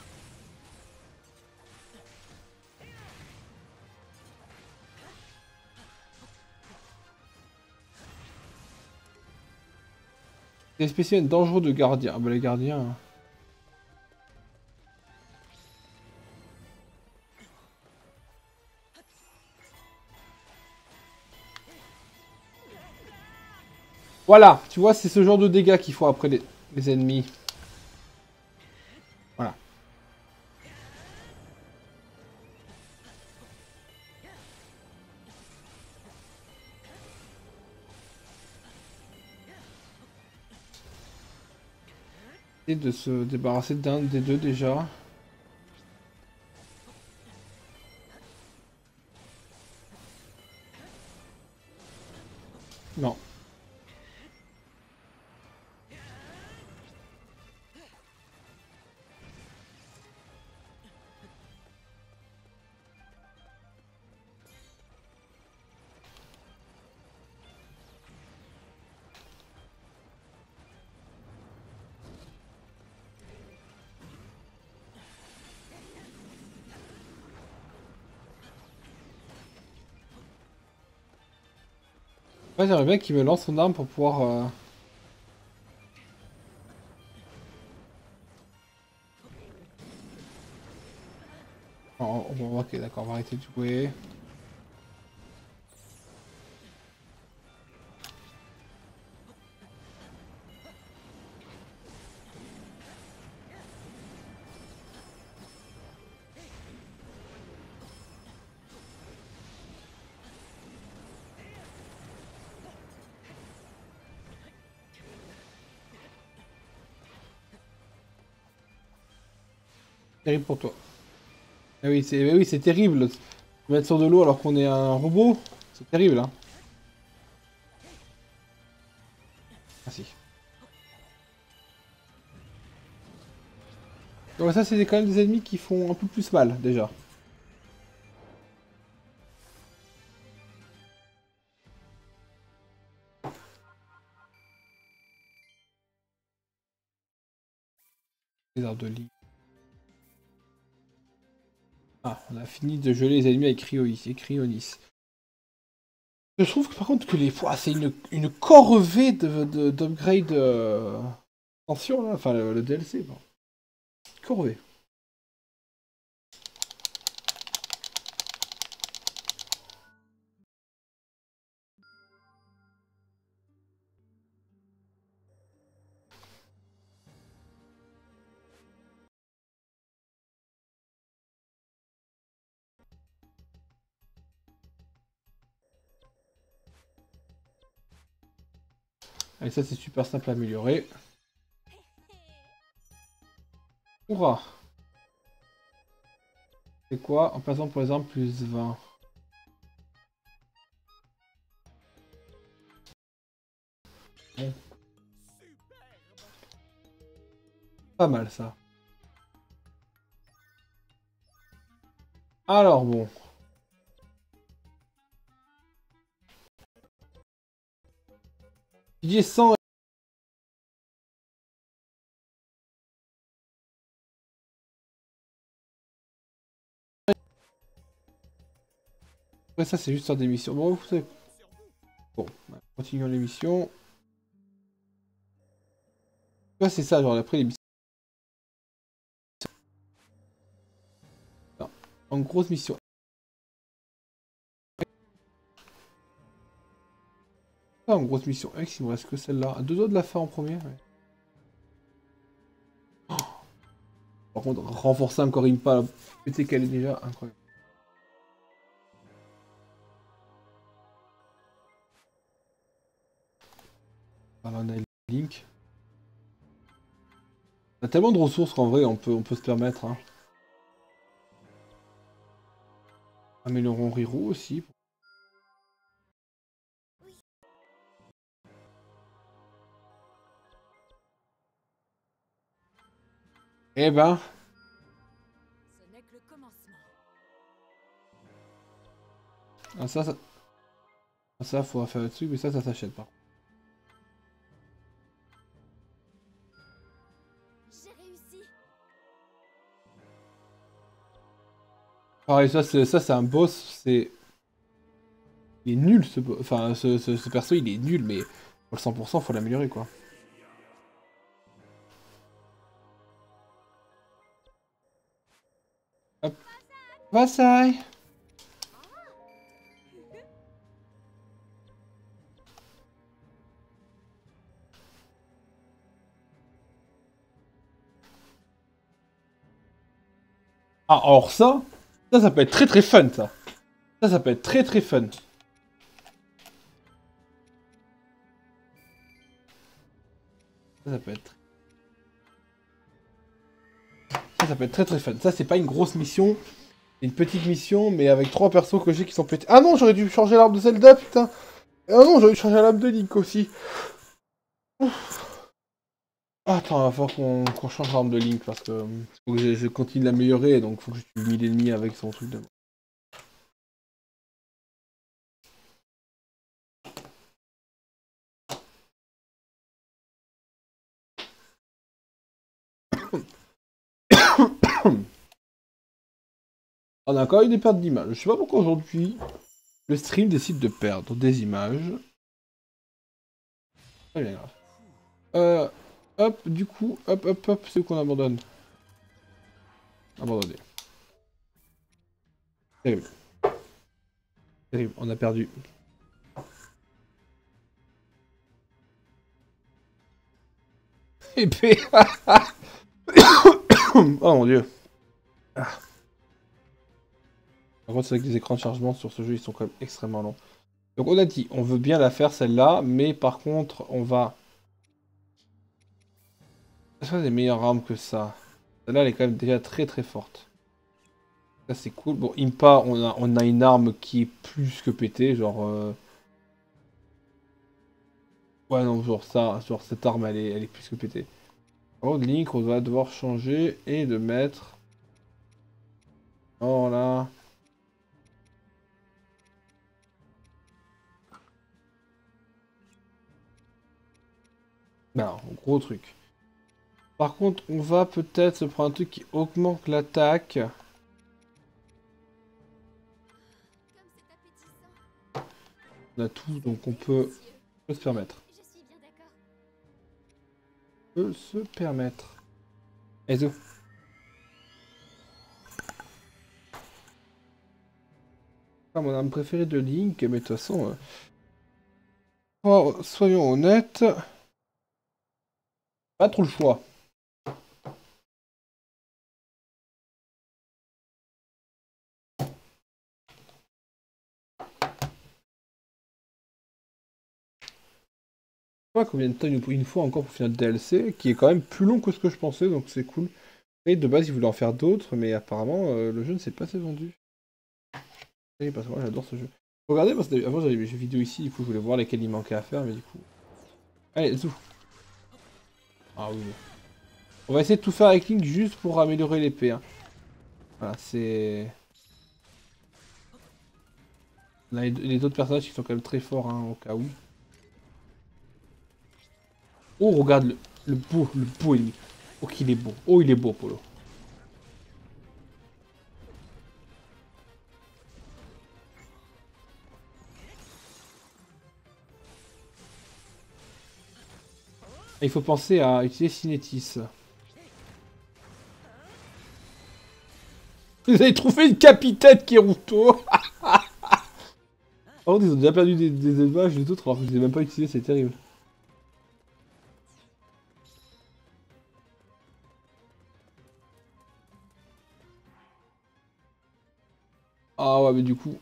Speaker 1: Les spécimens dangereux de gardiens. Ah bah les gardiens... Voilà, tu vois, c'est ce genre de dégâts qu'il faut après les ennemis. Voilà. Et de se débarrasser d'un des deux déjà. Non. Ouais, j'aimerais bien qu'il me lance son arme pour pouvoir... Ok, d'accord, on va arrêter de jouer. Terrible pour toi. Ah oui, c'est terrible. Mettre sur de l'eau alors qu'on est un robot, c'est terrible, hein. Ah si. Donc ça, c'est quand même des ennemis qui font un peu plus mal, déjà. Les arbres de lit. Ah, on a fini de geler les ennemis avec Cryonis. Je trouve que par contre que les fois c'est une corvée d'upgrade tension là, enfin le DLC. Bon. Corvée. Allez, ça c'est super simple à améliorer. Hurrah! C'est quoi? En passant par exemple plus 20. Bon. Pas mal ça. Alors bon. J'ai 100. Ouais, ça c'est juste sur des missions. Bon, vous savez. Bon, continuons l'émission. Ouais, c'est ça, genre après les missions. Non. En grosse mission. Ah, en grosse mission X, il me reste que celle-là. À deux doigts de la fin en premier. Ouais. Oh. Par contre, renforcer encore une pas, péter qu'elle est déjà incroyable. Voilà, on a Link. On a tellement de ressources qu'en vrai, on peut se permettre. Hein. Améliorons Riro aussi. Eh ben.
Speaker 5: Ce n'est que le commencement.
Speaker 1: Ah, ça, faudra faire dessus, mais ça s'achète pas.
Speaker 4: J'ai réussi.
Speaker 1: Pareil, ça c'est un boss, c'est... Il est nul ce enfin ce perso il est nul mais pour le 100% faut l'améliorer quoi. Hop. Vasai. Ah alors ça peut être très très fun ça. Ça peut être très très fun. Ça peut être... Ça peut être très très fun. Ça, c'est pas une grosse mission. C'est une petite mission, mais avec 3 persos que j'ai qui sont pétés. Ah non, j'aurais dû changer l'arme de Zelda, putain. Ah non, j'aurais dû changer l'arme de Link aussi. Ouf. Ah, attends, il va falloir qu'on change l'arme de Link parce que faut que je continue de l'améliorer, donc faut que je tue 1000 ennemis avec son truc de... On a encore eu des pertes d'images. Je sais pas pourquoi aujourd'hui le stream décide de perdre des images. Très bien grave. Hop, du coup, hop, c'est où qu'on abandonne? Abandonné. Terrible. Terrible, on a perdu. Épée. Oh mon dieu. Ah. Par contre, c'est vrai que les écrans de chargement sur ce jeu, ils sont quand même extrêmement longs. Donc on a dit, on veut bien la faire celle-là, mais par contre, on va... Est-ce qu'on a des meilleures armes que ça? Celle-là, elle est quand même déjà très très forte. Ça, c'est cool. Bon, Impa, on a une arme qui est plus que pétée, genre... Ouais, non, genre ça, genre cette arme, elle est plus que pétée. Par contre, Link, on va devoir changer et de mettre... Oh là... Non, gros truc. Par contre, on va peut-être se prendre un truc qui augmente l'attaque. On a tout, donc on peut se permettre. On peut se permettre. Ezo. Ah, mon arme préférée de Link, mais de toute façon... oh, soyons honnêtes... Pas trop le choix. Je sais pas combien de temps il nous faut encore pour finir le DLC, qui est quand même plus long que ce que je pensais, donc c'est cool. Et de base, ils voulaient en faire d'autres, mais apparemment, le jeu ne s'est pas assez vendu. Et parce que moi, j'adore ce jeu. Regardez, parce que avant, j'avais mes jeux vidéo ici, du coup, je voulais voir lesquels il manquait à faire, mais du coup... Allez, zou. Ah oui. On va essayer de tout faire avec Link juste pour améliorer l'épée. Hein. Voilà, c'est... On a les autres personnages qui sont quand même très forts, hein, au cas où. Oh, regarde le beau ennemi. Oh, qu'il est beau. Oh, il est beau, Polo. Il faut penser à utiliser Cinétis. Vous avez trouvé une capitaine Kiruto. Par contre, ils ont déjà perdu des élevages les autres alors que je les ai même pas utilisés, c'est terrible. Ah ouais, mais du coup...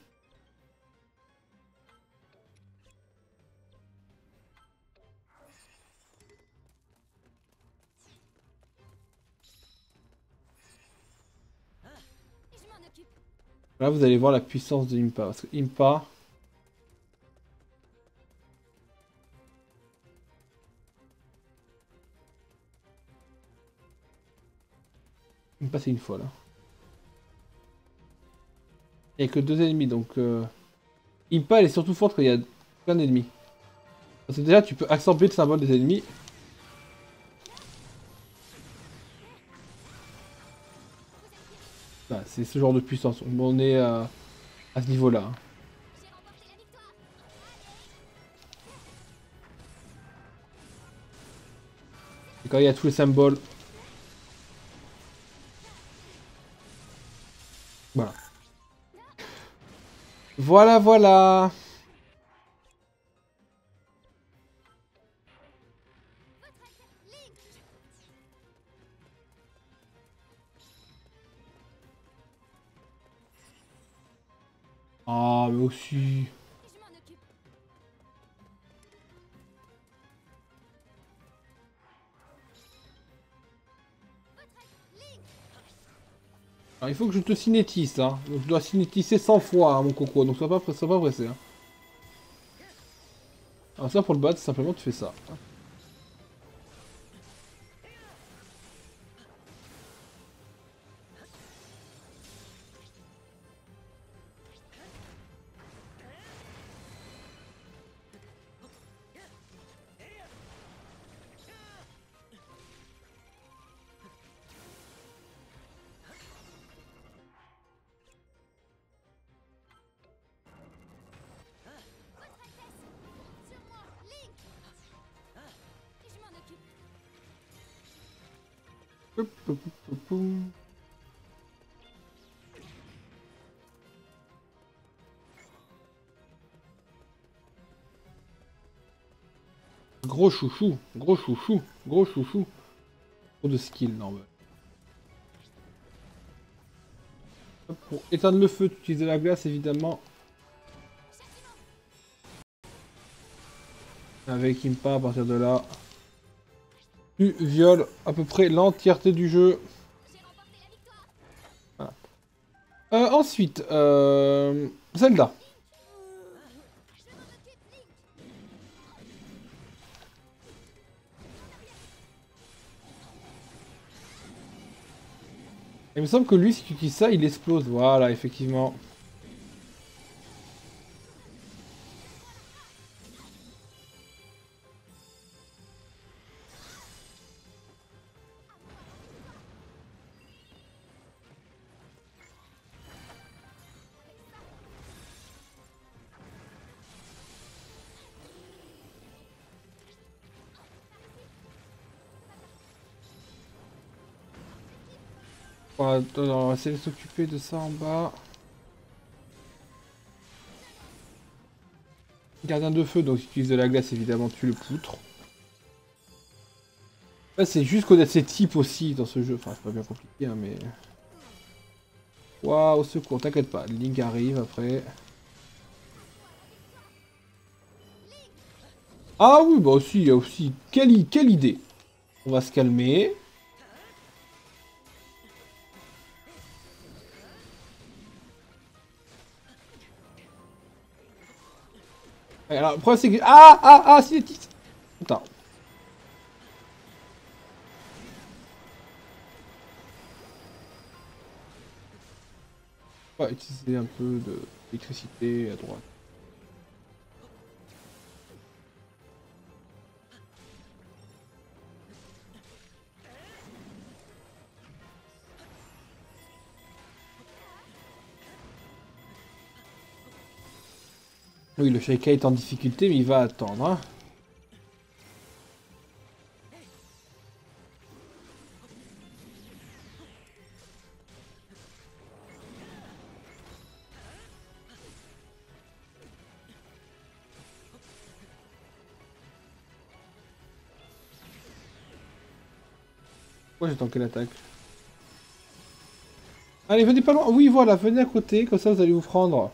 Speaker 1: Là, vous allez voir la puissance de Impa. Parce que Impa... Impa, c'est une fois, là. Il n'y a que 2 ennemis, donc... Impa, elle est surtout forte quand il y a plein d'ennemis. Parce que déjà, tu peux absorber le symbole des ennemis. Voilà, c'est ce genre de puissance. On est à ce niveau-là. Hein. Et quand il y a tous les symboles... Voilà. Voilà, voilà. Ah, mais aussi... Alors, il faut que je te cinétise, hein. Donc, je dois cinétiser 100 fois, hein, mon coco. Donc, sois pas pressé, hein. Alors, ça, pour le battre, simplement, tu fais ça. Hop, hop, hop, hop. Gros chouchou, gros chouchou, gros chouchou. Trop de skill, non. Pour éteindre le feu, tu utilises la glace, évidemment. Avec Impa, à partir de là, tu violes à peu près l'entièreté du jeu. Voilà. Ensuite, Zelda. Il me semble que lui, si tu utilises ça, il explose. Voilà, effectivement. On va essayer de s'occuper de ça en bas. Gardien de feu, donc si tu utilises de la glace, évidemment, tu le poutres. Ouais, c'est juste connaître ces types aussi dans ce jeu. Enfin, c'est pas bien compliqué, hein, mais... Waouh, au secours, t'inquiète pas. Link arrive après. Ah oui, bah aussi, il y a aussi... Quelle idée! On va se calmer. Alors, le problème c'est que... Ah, cinétique. Attends. On va utiliser un peu d'électricité à droite. Oui, le Sheikah est en difficulté, mais il va attendre, hein. Pourquoi j'ai tanké l'attaque? Allez, venez pas loin. Oui, voilà, venez à côté, comme ça vous allez vous prendre.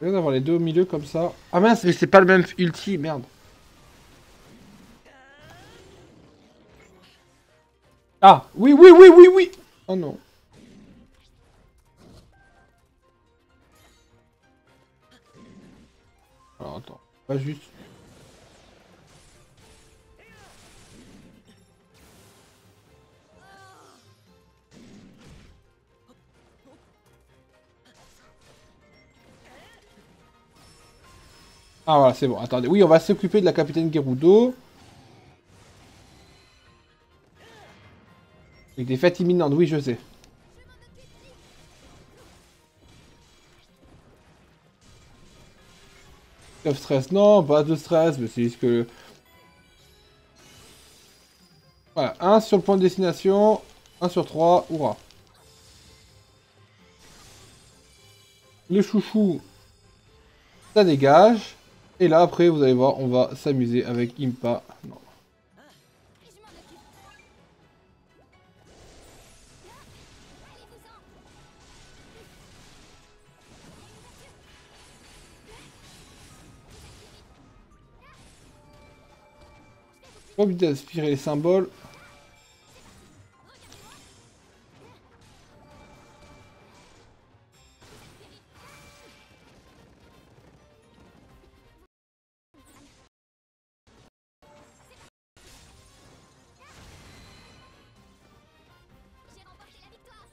Speaker 1: Je viens d'avoir les deux au milieu comme ça. Ah mince, mais c'est pas le même ulti, merde. Ah, oui. Oh non. Alors attends, pas juste. Ah voilà, c'est bon, attendez. Oui, on va s'occuper de la capitaine Gerudo. Avec des fêtes imminentes, oui, je sais. Pas de stress, non, pas de stress, mais c'est juste que... Voilà, 1 sur le point de destination, 1 sur 3, hurrah. Le chouchou, ça dégage. Et là, après, vous allez voir, on va s'amuser avec Impa. Non.
Speaker 4: Je m'en occupe.
Speaker 1: Pas obligé d'aspirer les symboles.
Speaker 4: J'ai remporté la victoire.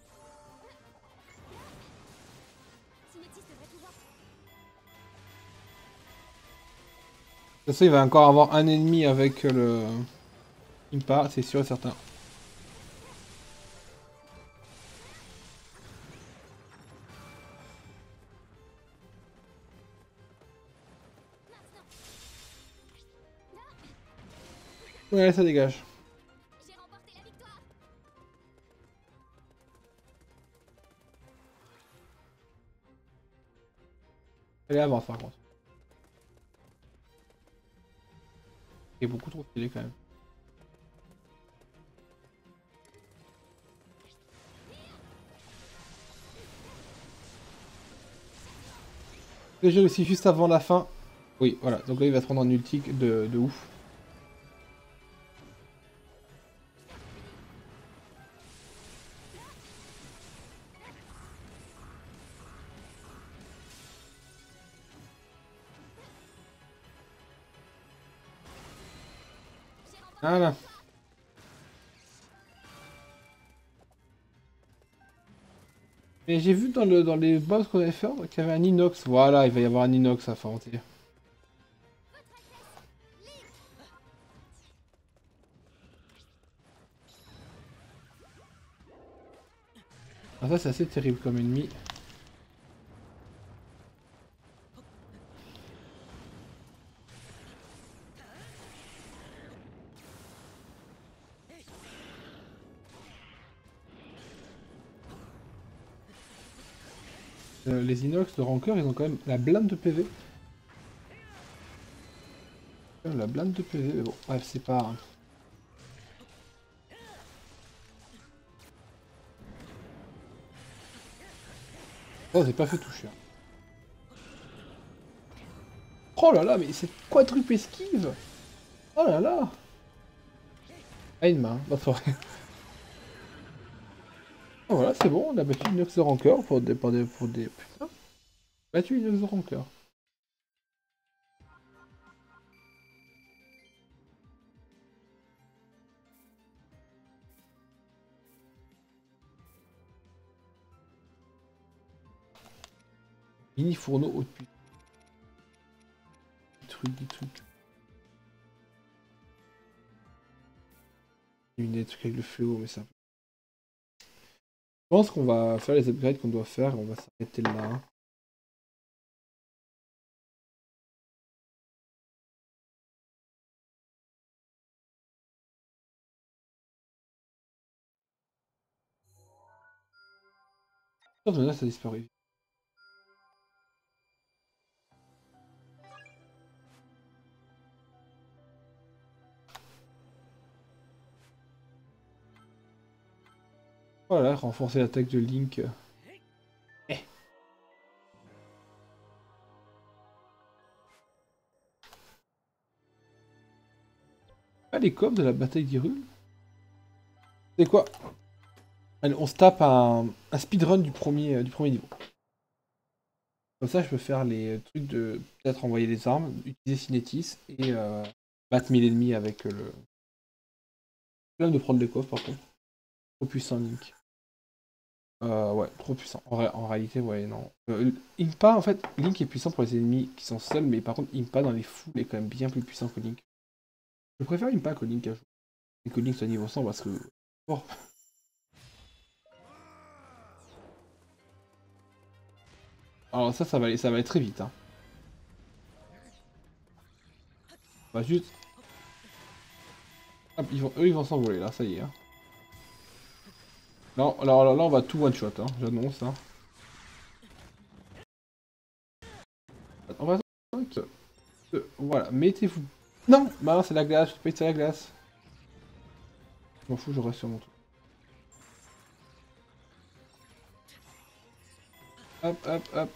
Speaker 4: Symétis devrait pouvoir.
Speaker 1: De toute façon, il va encore avoir un ennemi avec le Impa, c'est sûr et certain. Ouais, allez, ça dégage.
Speaker 4: J'ai remporté la victoire.
Speaker 1: Allez, avance par contre. Il est beaucoup trop stylé quand même. Déjà aussi juste avant la fin. Oui, voilà. Donc là, il va se prendre un ulti de ouf. Voilà. Mais j'ai vu dans les boss qu'on avait fait qu'il y avait un inox. Voilà, il va y avoir un inox à affronter. Ah, ça, c'est assez terrible comme ennemi. Les inox de rancœur, ils ont quand même la blinde de PV. La blinde de PV, mais bon, bref, c'est pas... Oh, j'ai pas fait toucher. Oh là là, mais c'est quadruple esquive. Oh là là. Ah, une main, bonne soirée. Oh, voilà, c'est bon, on a battu inox de rancœur pour des... Putain. Battu inox de rancœur. Mini fourneau haute puissance. Des trucs. Des trucs avec le fléau, mais ça... Je pense qu'on va faire les upgrades qu'on doit faire, on va s'arrêter là. Oh, là, ça a disparu. Voilà, renforcer l'attaque de Link. Eh. Ah, les coffres de la bataille d'Hyrule. C'est quoi? Allez, on se tape un speedrun du premier niveau. Comme ça, je peux faire les trucs de peut-être envoyer des armes, utiliser Cinétis et battre 1000 ennemis avec le... Plein de prendre les coffres par contre. Trop puissant Link. Ouais, trop puissant. En réalité, ouais, non. Impa, en fait, Link est puissant pour les ennemis qui sont seuls, mais par contre, Impa dans les foules est quand même bien plus puissant que Link. Je préfère Impa que Link à jouer. Et que Link soit niveau 100 parce que... Oh. Alors ça va aller très vite. Hein. On va juste... Hop, eux, ils vont s'envoler, là, ça y est. Hein. Non, alors là, on va tout one-shot, hein, j'annonce. Hein. On va... Voilà, mettez-vous. Non! Bah non, c'est la glace, je peux pas c'est la glace. Je m'en fous, je reste sur mon truc. Hop, hop, hop.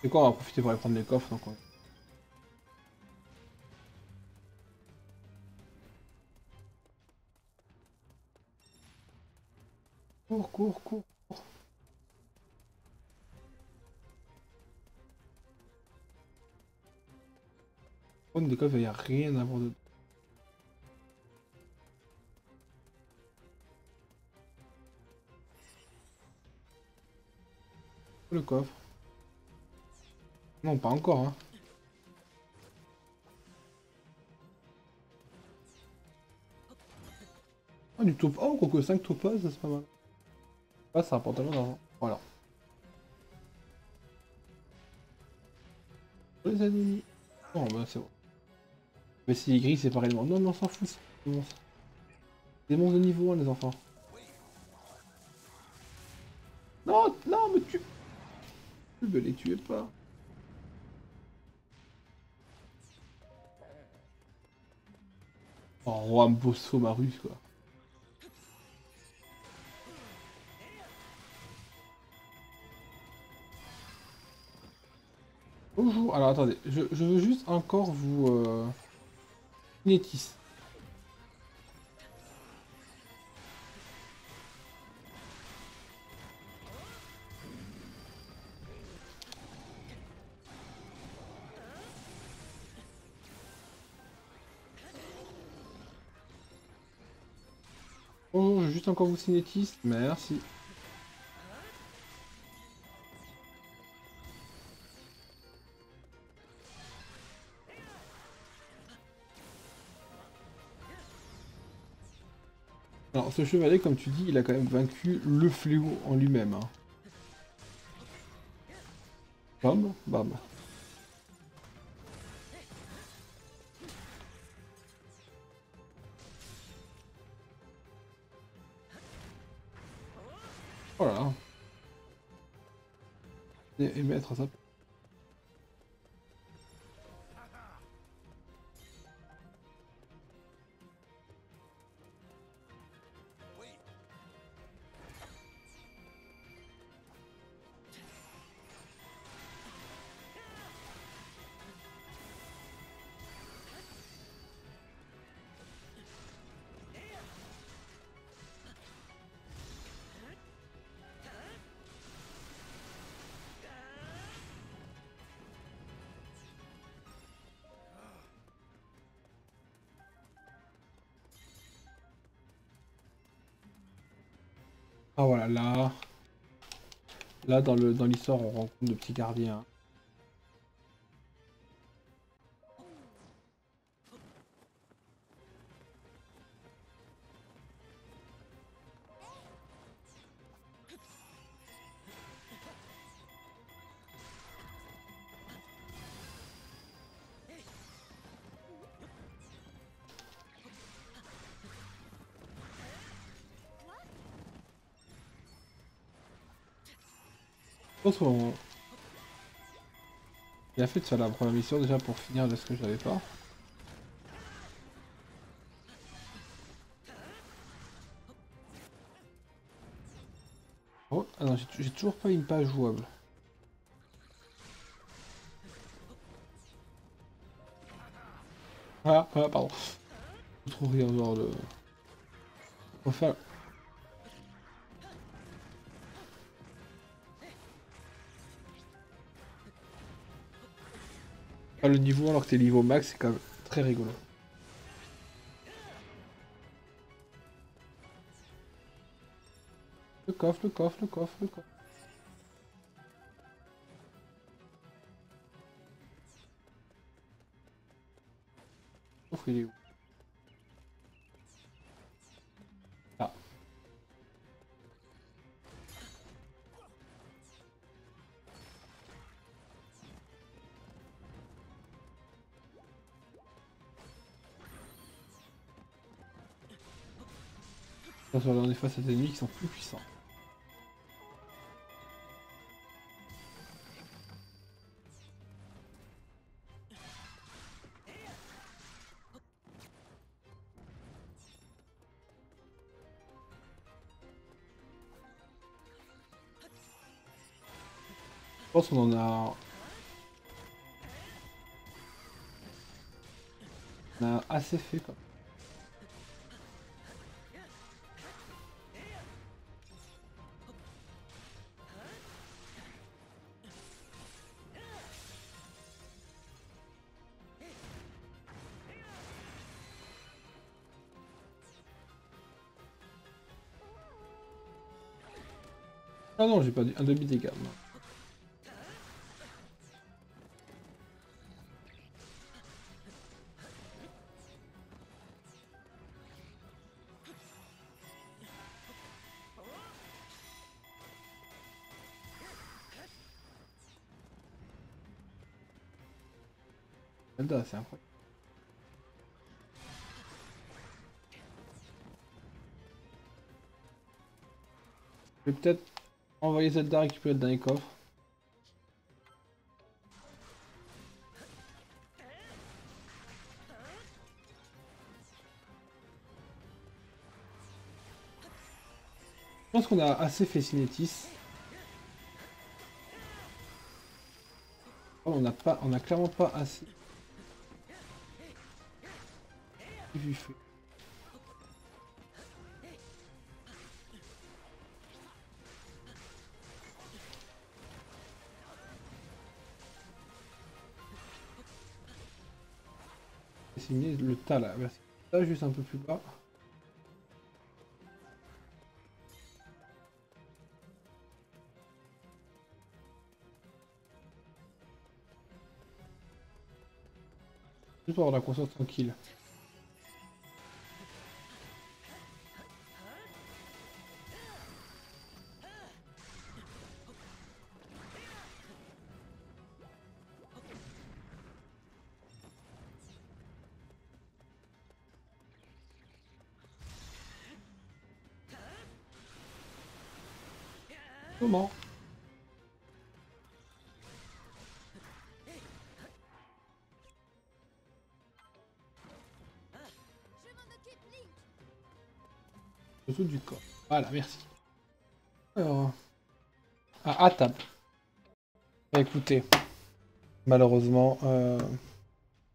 Speaker 1: C'est quoi, on va profiter pour aller prendre les coffres, donc on... Cours, cours, cours. Prendre des coffres, il n'y a rien à voir dedans. Le coffre. Non, pas encore, hein. Ah, du top. Oh, quoique 5 topazes, c'est pas mal. Ah, ça rapporte tellement d'argent. Voilà. Les ennemis. Oh, bah c'est bon. Mais si gris, c'est pareil. Non, mais on s'en fout. C'est bon. Des monstres de niveau 1, les enfants. Non, non, mais tu... Ne les tuez pas. Oh, roi Bosso Marus, quoi. Bonjour. Alors, attendez. Je veux juste encore vous... Nétis. Bonjour, je veux juste encore vous cinétiste. Merci. Alors, ce chevalier, comme tu dis, il a quand même vaincu le fléau en lui-même. Hein. Bam, bam. Voilà. Et mettre ça. Ah voilà, là... Là, dans l'histoire, on rencontre le petit gardien. Je pense qu'on... Il a fait de faire la première mission déjà pour finir de ce que j'avais pas. Oh, ah non, j'ai toujours pas une page jouable. Ah, ah pardon. Trop rire, genre le... On va faire... Ah, le niveau alors que t'es niveau max, c'est quand même très rigolo. Le coffre, le coffre, le coffre, le coffre. Le coffre, il est où? Ah. Ça va aller face à des ennemis qui sont plus puissants. pense qu'on en a... On a assez fait quoi. Ah non, j'ai pas dit un demi-dégâts. Non. Zelda, c'est incroyable. Je vais peut-être envoyer Zelda récupérer le dernier coffre. Je pense qu'on a assez fait Cinétis. Oh, on a clairement pas assez vu fait. Signer le tas là, merci. Ça juste un peu plus bas. Juste pour avoir la conscience tranquille. Comment? Dessous du corps. Voilà, merci. Alors... Ah, à table. Bah écoutez, malheureusement, on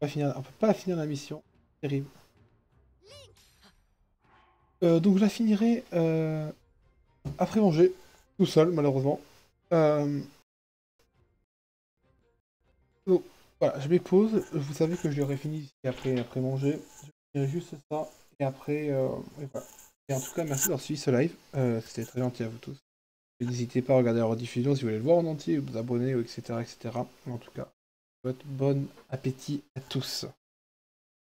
Speaker 1: peut pas finir la mission. Terrible. Donc je la finirai après manger, tout seul, malheureusement. Donc voilà, je les pose. Vous savez que je l'aurai fini ici après manger. Je finirai juste ça. Et après, et voilà. Et en tout cas, merci d'avoir suivi ce live. C'était très gentil à vous tous. N'hésitez pas à regarder la rediffusion si vous voulez le voir en entier, vous abonner, etc., etc. En tout cas, bon appétit à tous.